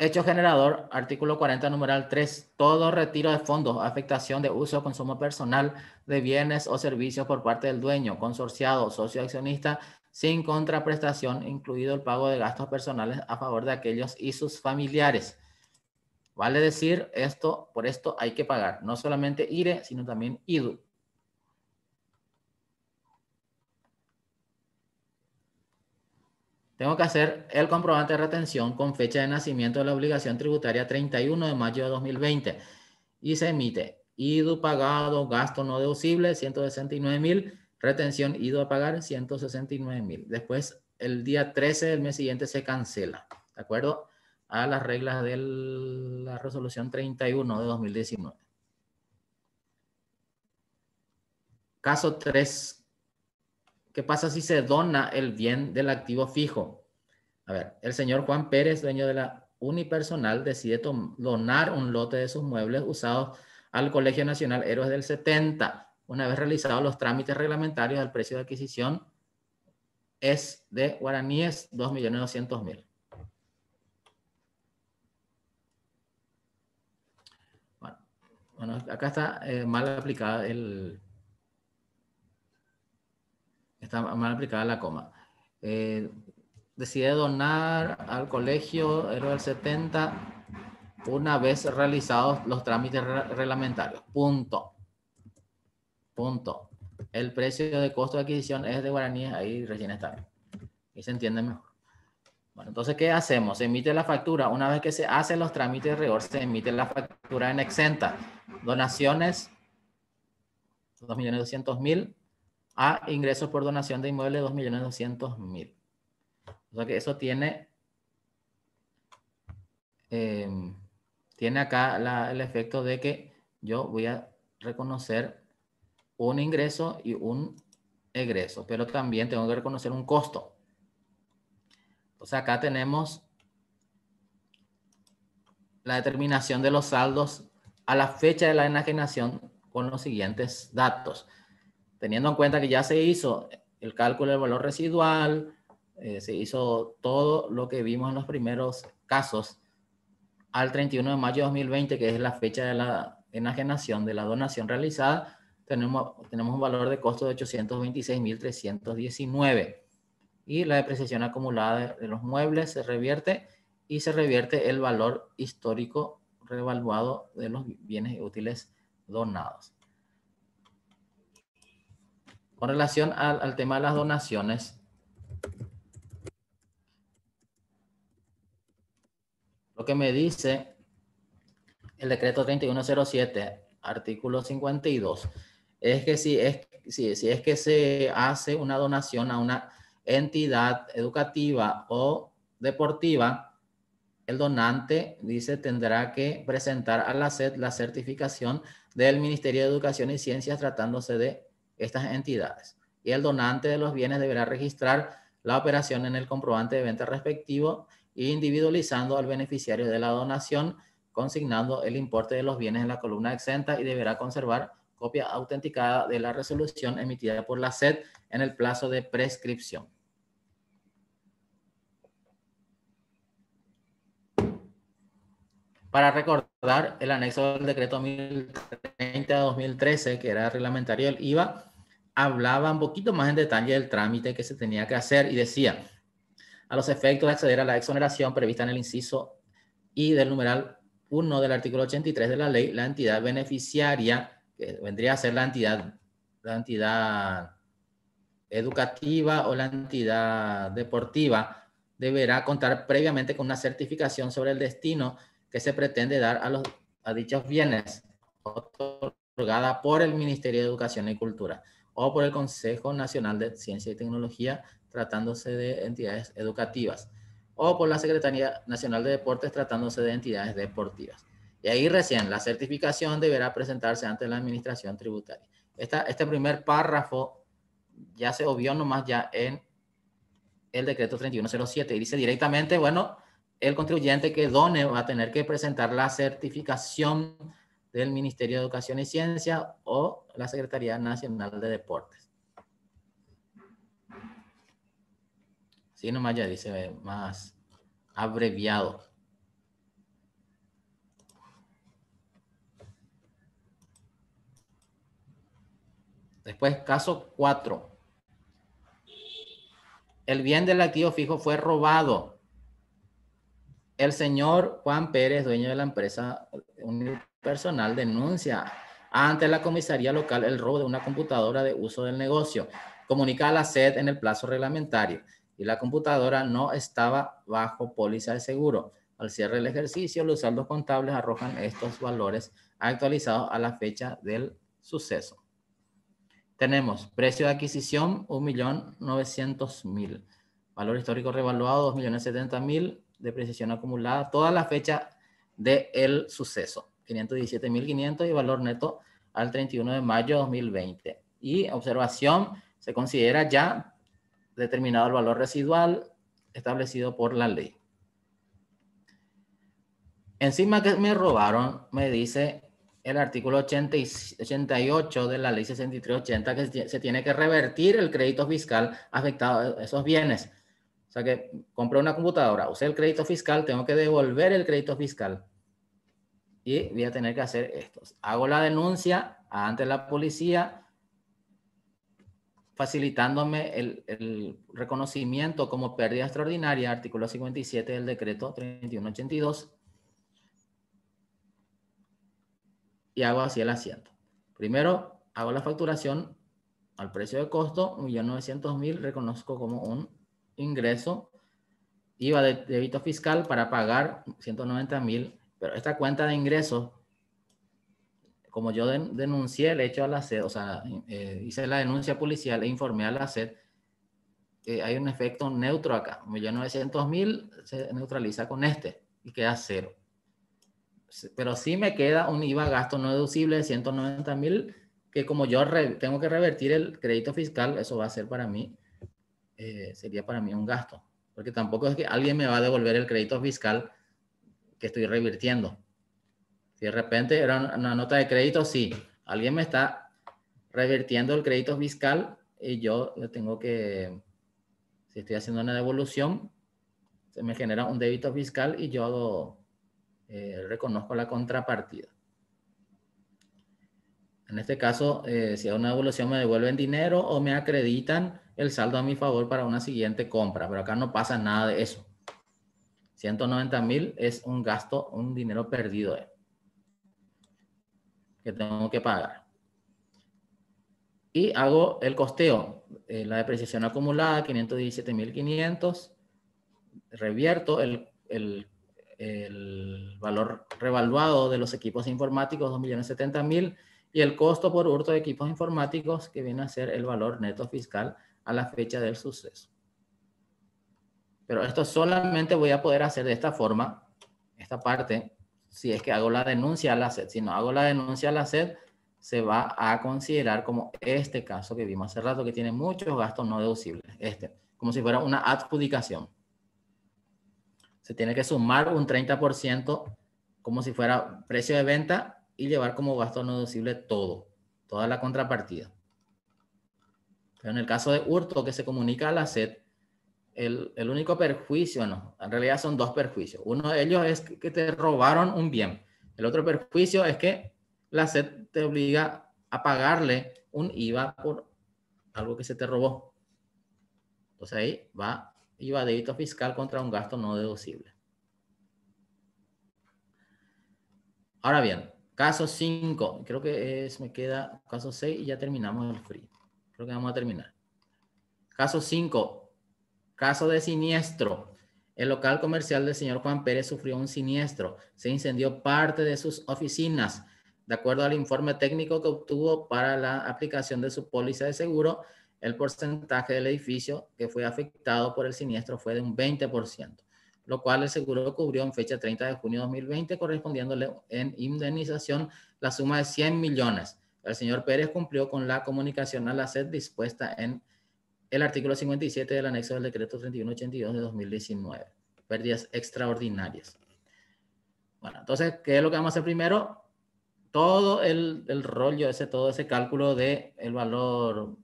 Hecho generador, artículo 40, numeral 3. Todo retiro de fondos, afectación de uso o consumo personal de bienes o servicios por parte del dueño, consorciado, socio accionista, sin contraprestación, incluido el pago de gastos personales a favor de aquellos y sus familiares. Vale decir, por esto hay que pagar, no solamente IRE, sino también IDU. Tengo que hacer el comprobante de retención con fecha de nacimiento de la obligación tributaria 31 de mayo de 2020 y se emite IDU pagado, gasto no deducible 169.000, retención IDU a pagar 169.000. Después, el día 13 del mes siguiente se cancela, ¿de acuerdo? A las reglas de la resolución 31 de 2019. Caso 3. ¿Qué pasa si se dona el bien del activo fijo? A ver, el señor Juan Pérez, dueño de la unipersonal, decide donar un lote de sus muebles usados al Colegio Nacional Héroes del 70. Una vez realizados los trámites reglamentarios, el precio de adquisición es de guaraníes 2.200.000. Bueno, acá está mal aplicada la coma. Decide donar al Colegio Héroes del 70 una vez realizados los trámites reglamentarios. Punto. El precio de costo de adquisición es de guaraníes, ahí recién está. Y se entiende mejor. Bueno, entonces, ¿qué hacemos? Se emite la factura. Una vez que se hacen los trámites de rigor, se emite la factura en exenta. Donaciones, 2.200.000. A ingresos por donación de inmuebles, 2.200.000. O sea que eso tiene acá el efecto de que yo voy a reconocer un ingreso y un egreso, pero también tengo que reconocer un costo. Entonces acá tenemos la determinación de los saldos a la fecha de la enajenación con los siguientes datos. Teniendo en cuenta que ya se hizo el cálculo del valor residual, se hizo todo lo que vimos en los primeros casos al 31 de mayo de 2020, que es la fecha de la enajenación de la donación realizada, tenemos un valor de costo de 826.319. Y la depreciación acumulada de los muebles se revierte y se revierte el valor histórico revaluado de los bienes útiles donados. Con relación al tema de las donaciones, lo que me dice el decreto 3107, artículo 52, es que si es que se hace una donación a una entidad educativa o deportiva, el donante, dice, tendrá que presentar a la SED la certificación del Ministerio de Educación y Ciencias tratándose de estas entidades. Y el donante de los bienes deberá registrar la operación en el comprobante de venta respectivo, individualizando al beneficiario de la donación, consignando el importe de los bienes en la columna exenta y deberá conservar copia autenticada de la resolución emitida por la SED en el plazo de prescripción. Para recordar, el anexo del decreto 1030-2013, que era reglamentario del IVA, hablaba un poquito más en detalle del trámite que se tenía que hacer y decía, a los efectos de acceder a la exoneración prevista en el inciso I del numeral 1 del artículo 83 de la ley, la entidad beneficiaria, que vendría a ser la entidad educativa o la entidad deportiva, deberá contar previamente con una certificación sobre el destino que se pretende dar a dichos bienes, otorgada por el Ministerio de Educación y Cultura o por el Consejo Nacional de Ciencia y Tecnología, tratándose de entidades educativas, o por la Secretaría Nacional de Deportes, tratándose de entidades deportivas. Y ahí recién la certificación deberá presentarse ante la Administración Tributaria. Este primer párrafo ya se obvió nomás ya en el decreto 3107 y dice directamente, bueno, el contribuyente que done va a tener que presentar la certificación del Ministerio de Educación y Ciencia o la Secretaría Nacional de Deportes. Sí, nomás ya dice más abreviado. Después, caso 4. El bien del activo fijo fue robado. El señor Juan Pérez, dueño de la empresa unipersonal, denuncia ante la comisaría local el robo de una computadora de uso del negocio. Comunica a la SED en el plazo reglamentario y la computadora no estaba bajo póliza de seguro. Al cierre del ejercicio, los saldos contables arrojan estos valores actualizados a la fecha del suceso. Tenemos precio de adquisición 1.900.000. Valor histórico revaluado 2.070.000. Depreciación acumulada toda la fecha del suceso 517.500 y valor neto al 31 de mayo de 2020. Y observación, se considera ya determinado el valor residual establecido por la ley. Encima que me robaron, me dice el artículo 88 de la ley 6380 que se tiene que revertir el crédito fiscal afectado a esos bienes. O sea que compré una computadora, usé el crédito fiscal, tengo que devolver el crédito fiscal. Y voy a tener que hacer esto. Hago la denuncia ante la policía, facilitándome el reconocimiento como pérdida extraordinaria, artículo 57 del decreto 3182. Y hago así el asiento. Primero hago la facturación al precio de costo, 1.900.000, reconozco como un ingreso, IVA de débito fiscal para pagar 190.000, pero esta cuenta de ingresos, como yo denuncié el hecho a la SED, o sea, hice la denuncia policial e informé a la SED, hay un efecto neutro acá. 1.900.000 se neutraliza con este y queda cero. Pero sí me queda un IVA gasto no deducible de 190.000, que como yo tengo que revertir el crédito fiscal, eso va a ser para mí, sería para mí un gasto. Porque tampoco es que alguien me va a devolver el crédito fiscal que estoy revirtiendo. Si de repente era una nota de crédito, sí. Alguien me está revirtiendo el crédito fiscal y yo tengo que, si estoy haciendo una devolución, se me genera un débito fiscal y yo hago, reconozco la contrapartida. En este caso, si hago una devolución me devuelven dinero o me acreditan el saldo a mi favor para una siguiente compra, pero acá no pasa nada de eso. 190.000 es un gasto, un dinero perdido que tengo que pagar. Y hago el costeo, la depreciación acumulada, 517.500, revierto el valor revaluado de los equipos informáticos, 2.070.000, y el costo por hurto de equipos informáticos, que viene a ser el valor neto fiscal a la fecha del suceso. Pero esto solamente voy a poder hacer de esta forma, esta parte, si es que hago la denuncia a la SED. Si no hago la denuncia a la SED, se va a considerar como este caso que vimos hace rato, que tiene muchos gastos no deducibles. Como si fuera una adjudicación. Se tiene que sumar un 30% como si fuera precio de venta y llevar como gasto no deducible toda la contrapartida. Pero en el caso de hurto que se comunica a la SED, el único perjuicio, no, en realidad son dos perjuicios. Uno de ellos es que te robaron un bien. El otro perjuicio es que la SED te obliga a pagarle un IVA por algo que se te robó. Entonces ahí va IVA débito fiscal contra un gasto no deducible. Ahora bien, caso 5, creo que me queda caso 6 y ya terminamos el free. Creo que vamos a terminar. Caso 5, caso de siniestro. El local comercial del señor Juan Pérez sufrió un siniestro. Se incendió parte de sus oficinas. De acuerdo al informe técnico que obtuvo para la aplicación de su póliza de seguro, el porcentaje del edificio que fue afectado por el siniestro fue de un 20%, lo cual el seguro cubrió en fecha 30 de junio de 2020, correspondiéndole en indemnización la suma de 100 millones. El señor Pérez cumplió con la comunicación a la SED dispuesta en el artículo 57 del anexo del decreto 3182 de 2019. Pérdidas extraordinarias. Bueno, entonces, ¿qué es lo que vamos a hacer primero? Todo el rollo, todo ese cálculo de el valor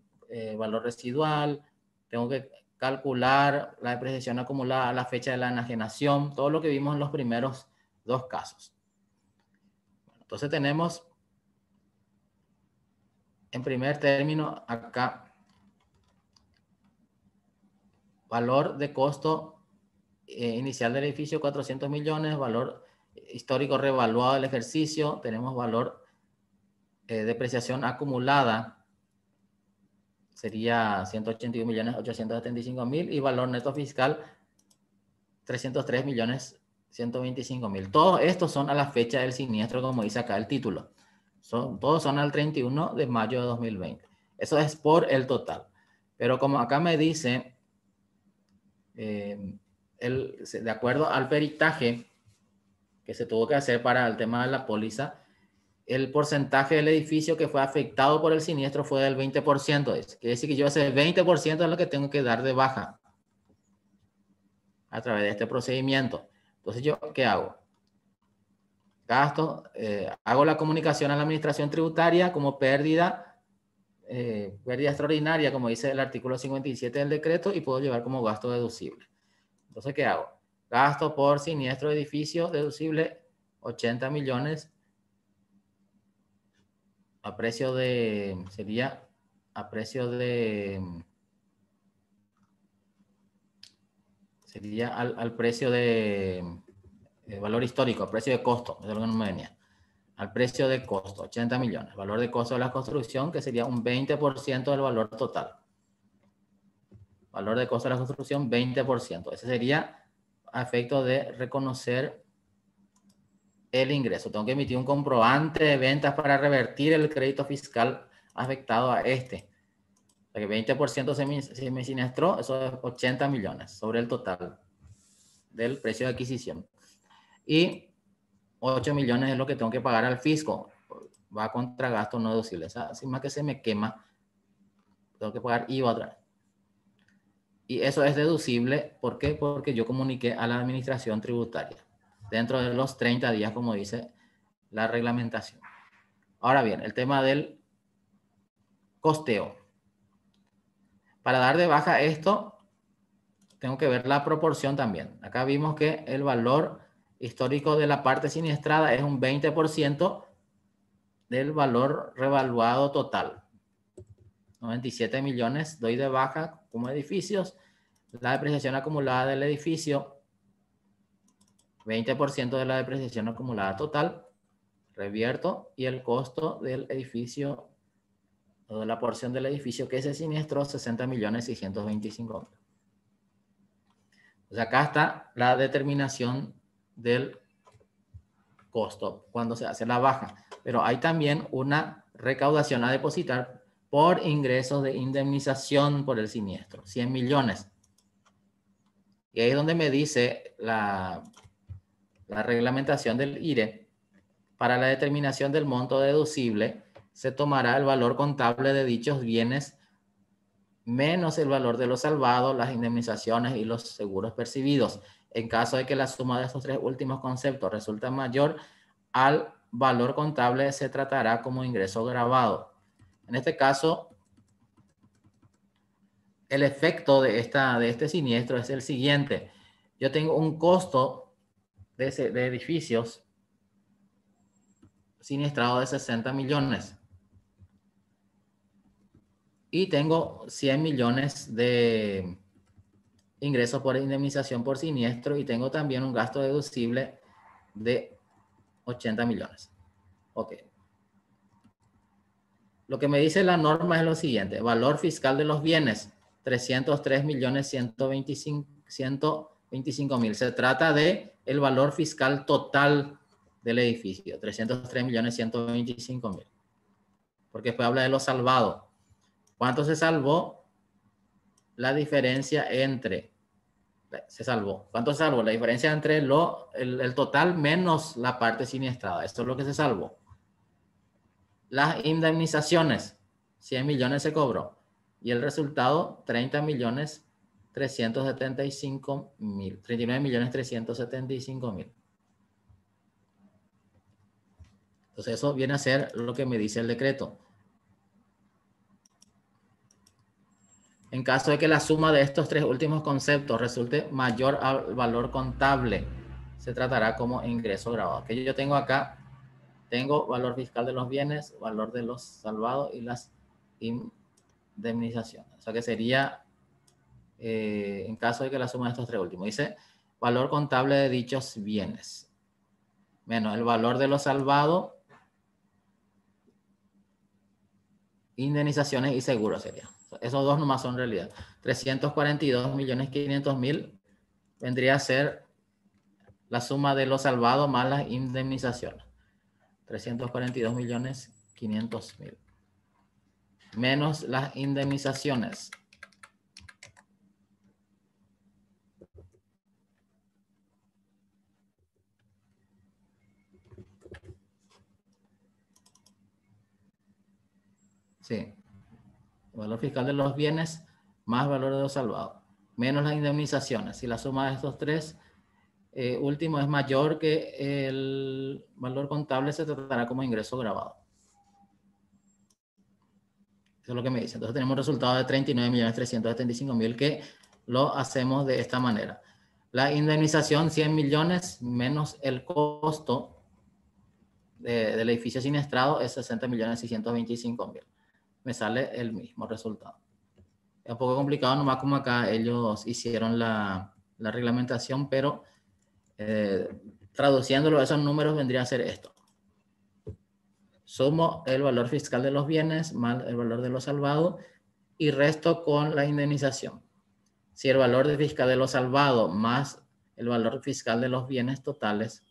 residual. Tengo que calcular la depreciación acumulada a la fecha de la enajenación. Todo lo que vimos en los primeros dos casos. Bueno, entonces tenemos, en primer término, acá, valor de costo inicial del edificio, 400 millones, valor histórico revaluado del ejercicio, tenemos valor depreciación acumulada, sería 181.875.000 y valor neto fiscal 303.125.000. Todos estos son a la fecha del siniestro, como dice acá el título. Todos son al 31 de mayo de 2020. Eso es por el total. Pero como acá me dice, de acuerdo al peritaje que se tuvo que hacer para el tema de la póliza, el porcentaje del edificio que fue afectado por el siniestro fue del 20%. Quiere decir que yo ese 20% es lo que tengo que dar de baja a través de este procedimiento. Entonces, ¿yo qué hago? Gasto, hago la comunicación a la administración tributaria como pérdida extraordinaria, como dice el artículo 57 del decreto, y puedo llevar como gasto deducible. Entonces, ¿qué hago? Gasto por siniestro de edificio deducible 80 millones a precio de, sería a precio de, sería al precio de valor histórico, a precio de costo, es lo que no me venía. Al precio de costo, 80 millones. Valor de costo de la construcción, que sería un 20% del valor total. Valor de costo de la construcción, 20%. Ese sería a efecto de reconocer el ingreso. Tengo que emitir un comprobante de ventas para revertir el crédito fiscal afectado a este. O sea que 20% se me siniestró, eso es 80 millones sobre el total del precio de adquisición. Y 8 millones es lo que tengo que pagar al fisco. Va contra gastos no deducibles. O sea, sin más que se me quema, tengo que pagar IVA otra vez. Y eso es deducible. ¿Por qué? Porque yo comuniqué a la administración tributaria dentro de los 30 días, como dice la reglamentación. Ahora bien, el tema del costeo. Para dar de baja esto, tengo que ver la proporción también. Acá vimos que el valor histórico de la parte siniestrada es un 20% del valor revaluado total. 97 millones doy de baja como edificios. La depreciación acumulada del edificio, 20% de la depreciación acumulada total, revierto, y el costo del edificio, o de la porción del edificio que se siniestró, 60 millones 625 mil. Pues acá está la determinación del costo cuando se hace la baja. Pero hay también una recaudación a depositar por ingresos de indemnización por el siniestro, 100 millones. Y ahí es donde me dice la reglamentación del IRE, para la determinación del monto deducible, se tomará el valor contable de dichos bienes menos el valor de los salvados, las indemnizaciones y los seguros percibidos. En caso de que la suma de estos tres últimos conceptos resulte mayor al valor contable, se tratará como ingreso gravado. En este caso, el efecto de este siniestro es el siguiente. Yo tengo un costo de edificios siniestrado de 60 millones. Y tengo 100 millones de ingresos por indemnización por siniestro y tengo también un gasto deducible de 80 millones. Ok. Lo que me dice la norma es lo siguiente. Valor fiscal de los bienes, 303 millones 125 mil. Se trata de el valor fiscal total del edificio, 303 millones 125 mil. Porque después habla de lo salvado. ¿Cuánto se salvó? La diferencia entre... Se salvó. ¿Cuánto se salvó? La diferencia entre el total menos la parte siniestrada. Esto es lo que se salvó. Las indemnizaciones, 100 millones se cobró. Y el resultado, 30 millones 375 mil. 39 millones 375 mil. Entonces eso viene a ser lo que me dice el decreto. En caso de que la suma de estos tres últimos conceptos resulte mayor al valor contable, se tratará como ingreso gravado. Que yo tengo acá, tengo valor fiscal de los bienes, valor de los salvados y las indemnizaciones. O sea que sería, en caso de que la suma de estos tres últimos, dice valor contable de dichos bienes, menos el valor de los salvados, indemnizaciones y seguros sería. Esos dos nomás son realidad. 342 millones 500 mil vendría a ser la suma de los salvados más las indemnizaciones. 342 millones 500 mil. Menos las indemnizaciones. Sí. El valor fiscal de los bienes más valor de los salvados. Menos las indemnizaciones. Si la suma de estos tres últimos es mayor que el valor contable, se tratará como ingreso gravado. Eso es lo que me dice. Entonces tenemos un resultado de 39.375.000 que lo hacemos de esta manera. La indemnización 100 millones menos el costo del edificio siniestrado es 60.625.000. Me sale el mismo resultado. Es un poco complicado, nomás como acá ellos hicieron la reglamentación, pero traduciéndolo a esos números vendría a ser esto. Sumo el valor fiscal de los bienes más el valor de los salvados y resto con la indemnización. Si el valor de fiscal de lo salvado más el valor fiscal de los bienes totales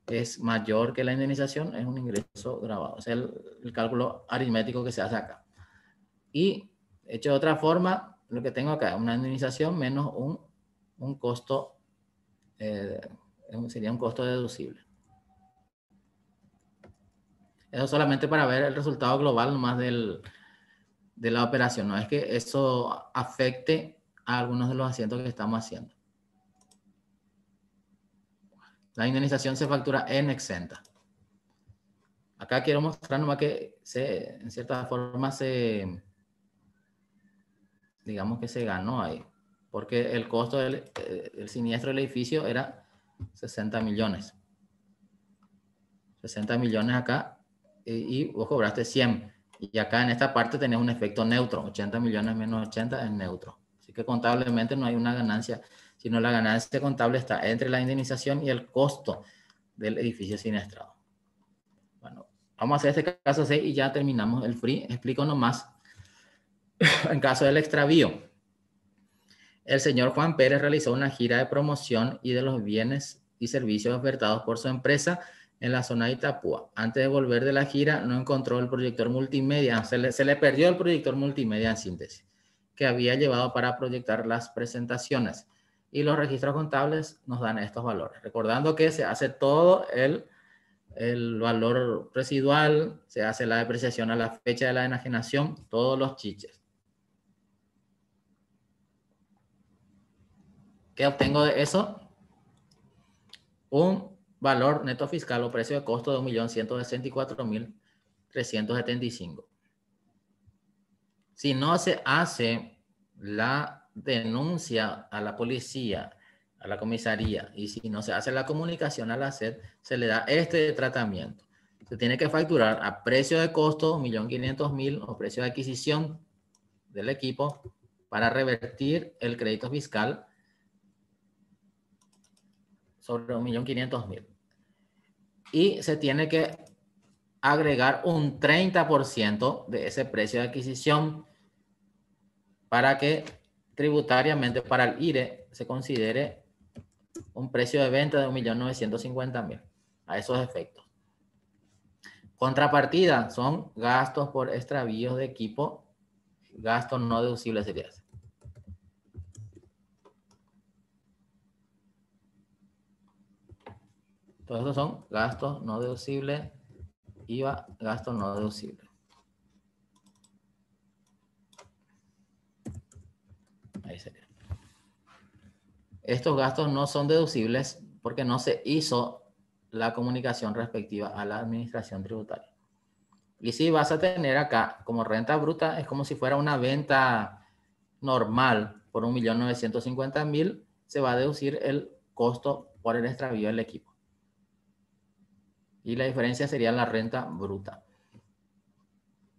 es mayor que la indemnización, es un ingreso grabado. O sea, el cálculo aritmético que se hace acá. Y hecho de otra forma, lo que tengo acá es una indemnización menos un costo, sería un costo deducible. Eso solamente para ver el resultado global nomás de la operación. No es que eso afecte a algunos de los asientos que estamos haciendo. La indemnización se factura en exenta. Acá quiero mostrar nomás que en cierta forma digamos que se ganó ahí. Porque el costo del siniestro del edificio era 60 millones. 60 millones acá y vos cobraste 100. Y acá en esta parte tenés un efecto neutro. 80 millones menos 80 es neutro. Así que contablemente no hay una ganancia, sino la ganancia contable está entre la indemnización y el costo del edificio siniestrado. Bueno, vamos a hacer este caso 6 y ya terminamos el free. Explico nomás. En caso del extravío, el señor Juan Pérez realizó una gira de promoción y de los bienes y servicios ofertados por su empresa en la zona de Itapúa. Antes de volver de la gira, no encontró el proyector multimedia. Se le perdió el proyector multimedia en síntesis, que había llevado para proyectar las presentaciones. Y los registros contables nos dan estos valores. Recordando que se hace todo el valor residual, se hace la depreciación a la fecha de la enajenación, todos los chiches. ¿Qué obtengo de eso? Un valor neto fiscal o precio de costo de 1.164.375. Si no se hace la denuncia a la policía, a la comisaría, y si no se hace la comunicación a la SED, se le da este tratamiento. Se tiene que facturar a precio de costo 1.500.000 o precio de adquisición del equipo para revertir el crédito fiscal sobre 1.500.000. Y se tiene que agregar un 30% de ese precio de adquisición para que tributariamente para el IRE se considere un precio de venta de 1.950.000 a esos efectos. Contrapartida son gastos por extravíos de equipo, gastos no deducibles sería ese. Todos estos son gastos no deducibles, IVA, gastos no deducibles. Ahí sería. Estos gastos no son deducibles porque no se hizo la comunicación respectiva a la administración tributaria. Y si vas a tener acá como renta bruta, es como si fuera una venta normal por 1.950.000, se va a deducir el costo por el extravío del equipo. Y la diferencia sería la renta bruta.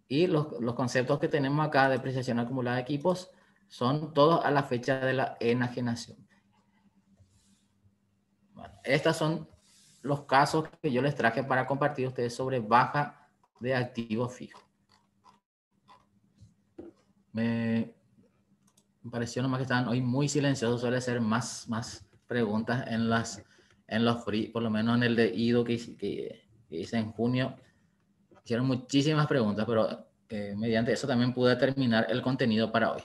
Y los conceptos que tenemos acá, depreciación acumulada de equipos, son todos a la fecha de la enajenación. Bueno, estos son los casos que yo les traje para compartir a ustedes sobre baja de activos fijos. Me pareció nomás que estaban hoy muy silenciosos. Suele ser más preguntas en los free, por lo menos en el de IDO que hice en junio. Hicieron muchísimas preguntas, pero mediante eso también pude terminar el contenido para hoy.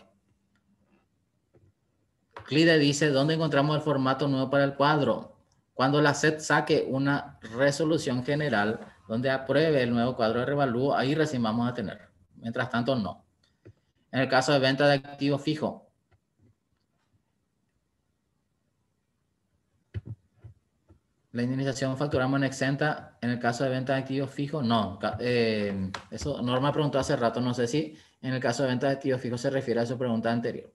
Clide dice, ¿dónde encontramos el formato nuevo para el cuadro? Cuando la SED saque una resolución general donde apruebe el nuevo cuadro de revalúo, ahí recién vamos a tener. Mientras tanto, no. En el caso de venta de activo fijo, la indemnización facturamos en exenta. En el caso de venta de activos fijos, no. Eso Norma preguntó hace rato, no sé si en el caso de venta de activos fijos se refiere a su pregunta anterior.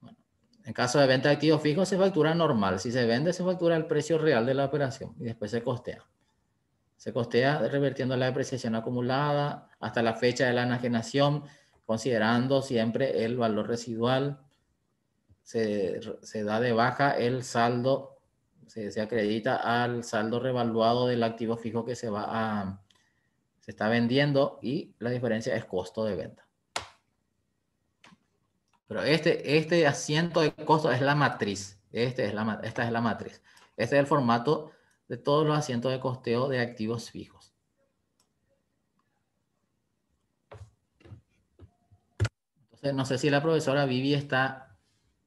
Bueno, en caso de venta de activos fijos se factura normal. Si se vende, se factura el precio real de la operación y después se costea. Se costea revirtiendo la depreciación acumulada hasta la fecha de la enajenación, considerando siempre el valor residual. Se da de baja el saldo, se acredita al saldo revaluado del activo fijo que se está vendiendo y la diferencia es costo de venta. Pero este asiento de costo es la matriz. Esta es la matriz. Este es el formato de todos los asientos de costeo de activos fijos. Entonces, no sé si la profesora Vivi está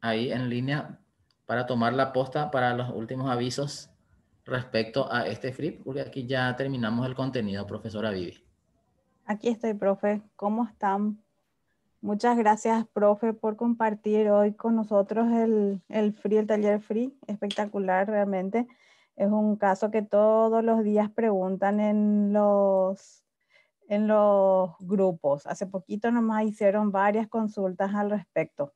ahí en línea para tomar la posta para los últimos avisos respecto a este flip, porque aquí ya terminamos el contenido, profesora Vivi.
Aquí estoy, profe. ¿Cómo están? Muchas gracias, profe, por compartir hoy con nosotros el taller free. Espectacular, realmente. Es un caso que todos los días preguntan en los grupos. Hace poquito nomás hicieron varias consultas al respecto.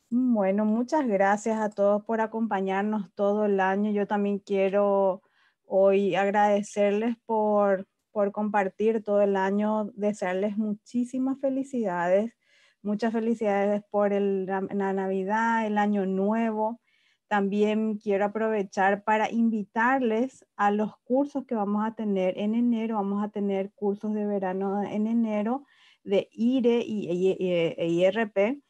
Bueno, muchas gracias a todos por acompañarnos todo el año. Yo también quiero hoy agradecerles por compartir todo el año, desearles muchas felicidades por la Navidad, el Año Nuevo. También quiero aprovechar para invitarles a los cursos que vamos a tener en enero. Vamos a tener cursos de verano en enero de IRE e IRP.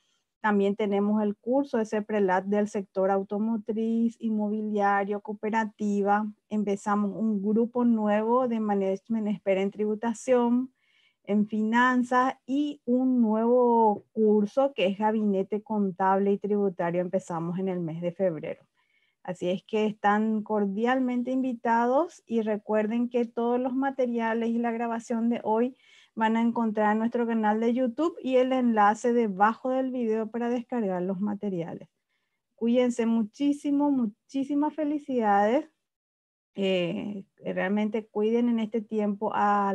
También tenemos el curso de CEPRELAT del sector automotriz, inmobiliario, cooperativa. Empezamos un grupo nuevo de Management Expert en tributación, en finanzas y un nuevo curso que es Gabinete Contable y Tributario. Empezamos en el mes de febrero. Así es que están cordialmente invitados y recuerden que todos los materiales y la grabación de hoy van a encontrar en nuestro canal de YouTube y el enlace debajo del video para descargar los materiales. Cuídense muchísimo, muchísimas felicidades. Realmente cuiden en este tiempo a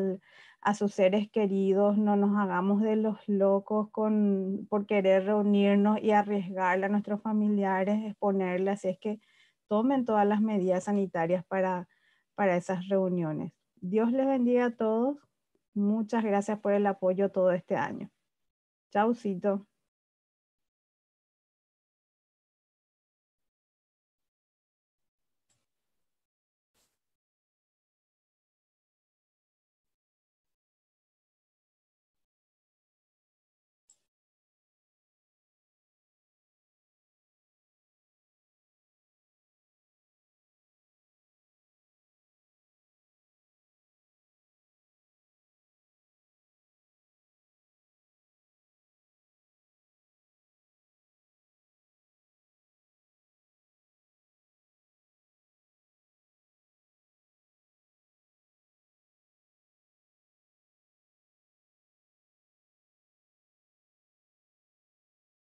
sus seres queridos, no nos hagamos de los locos por querer reunirnos y arriesgarle a nuestros familiares, exponerle, así es que tomen todas las medidas sanitarias para esas reuniones. Dios les bendiga a todos. Muchas gracias por el apoyo todo este año. Chaucito.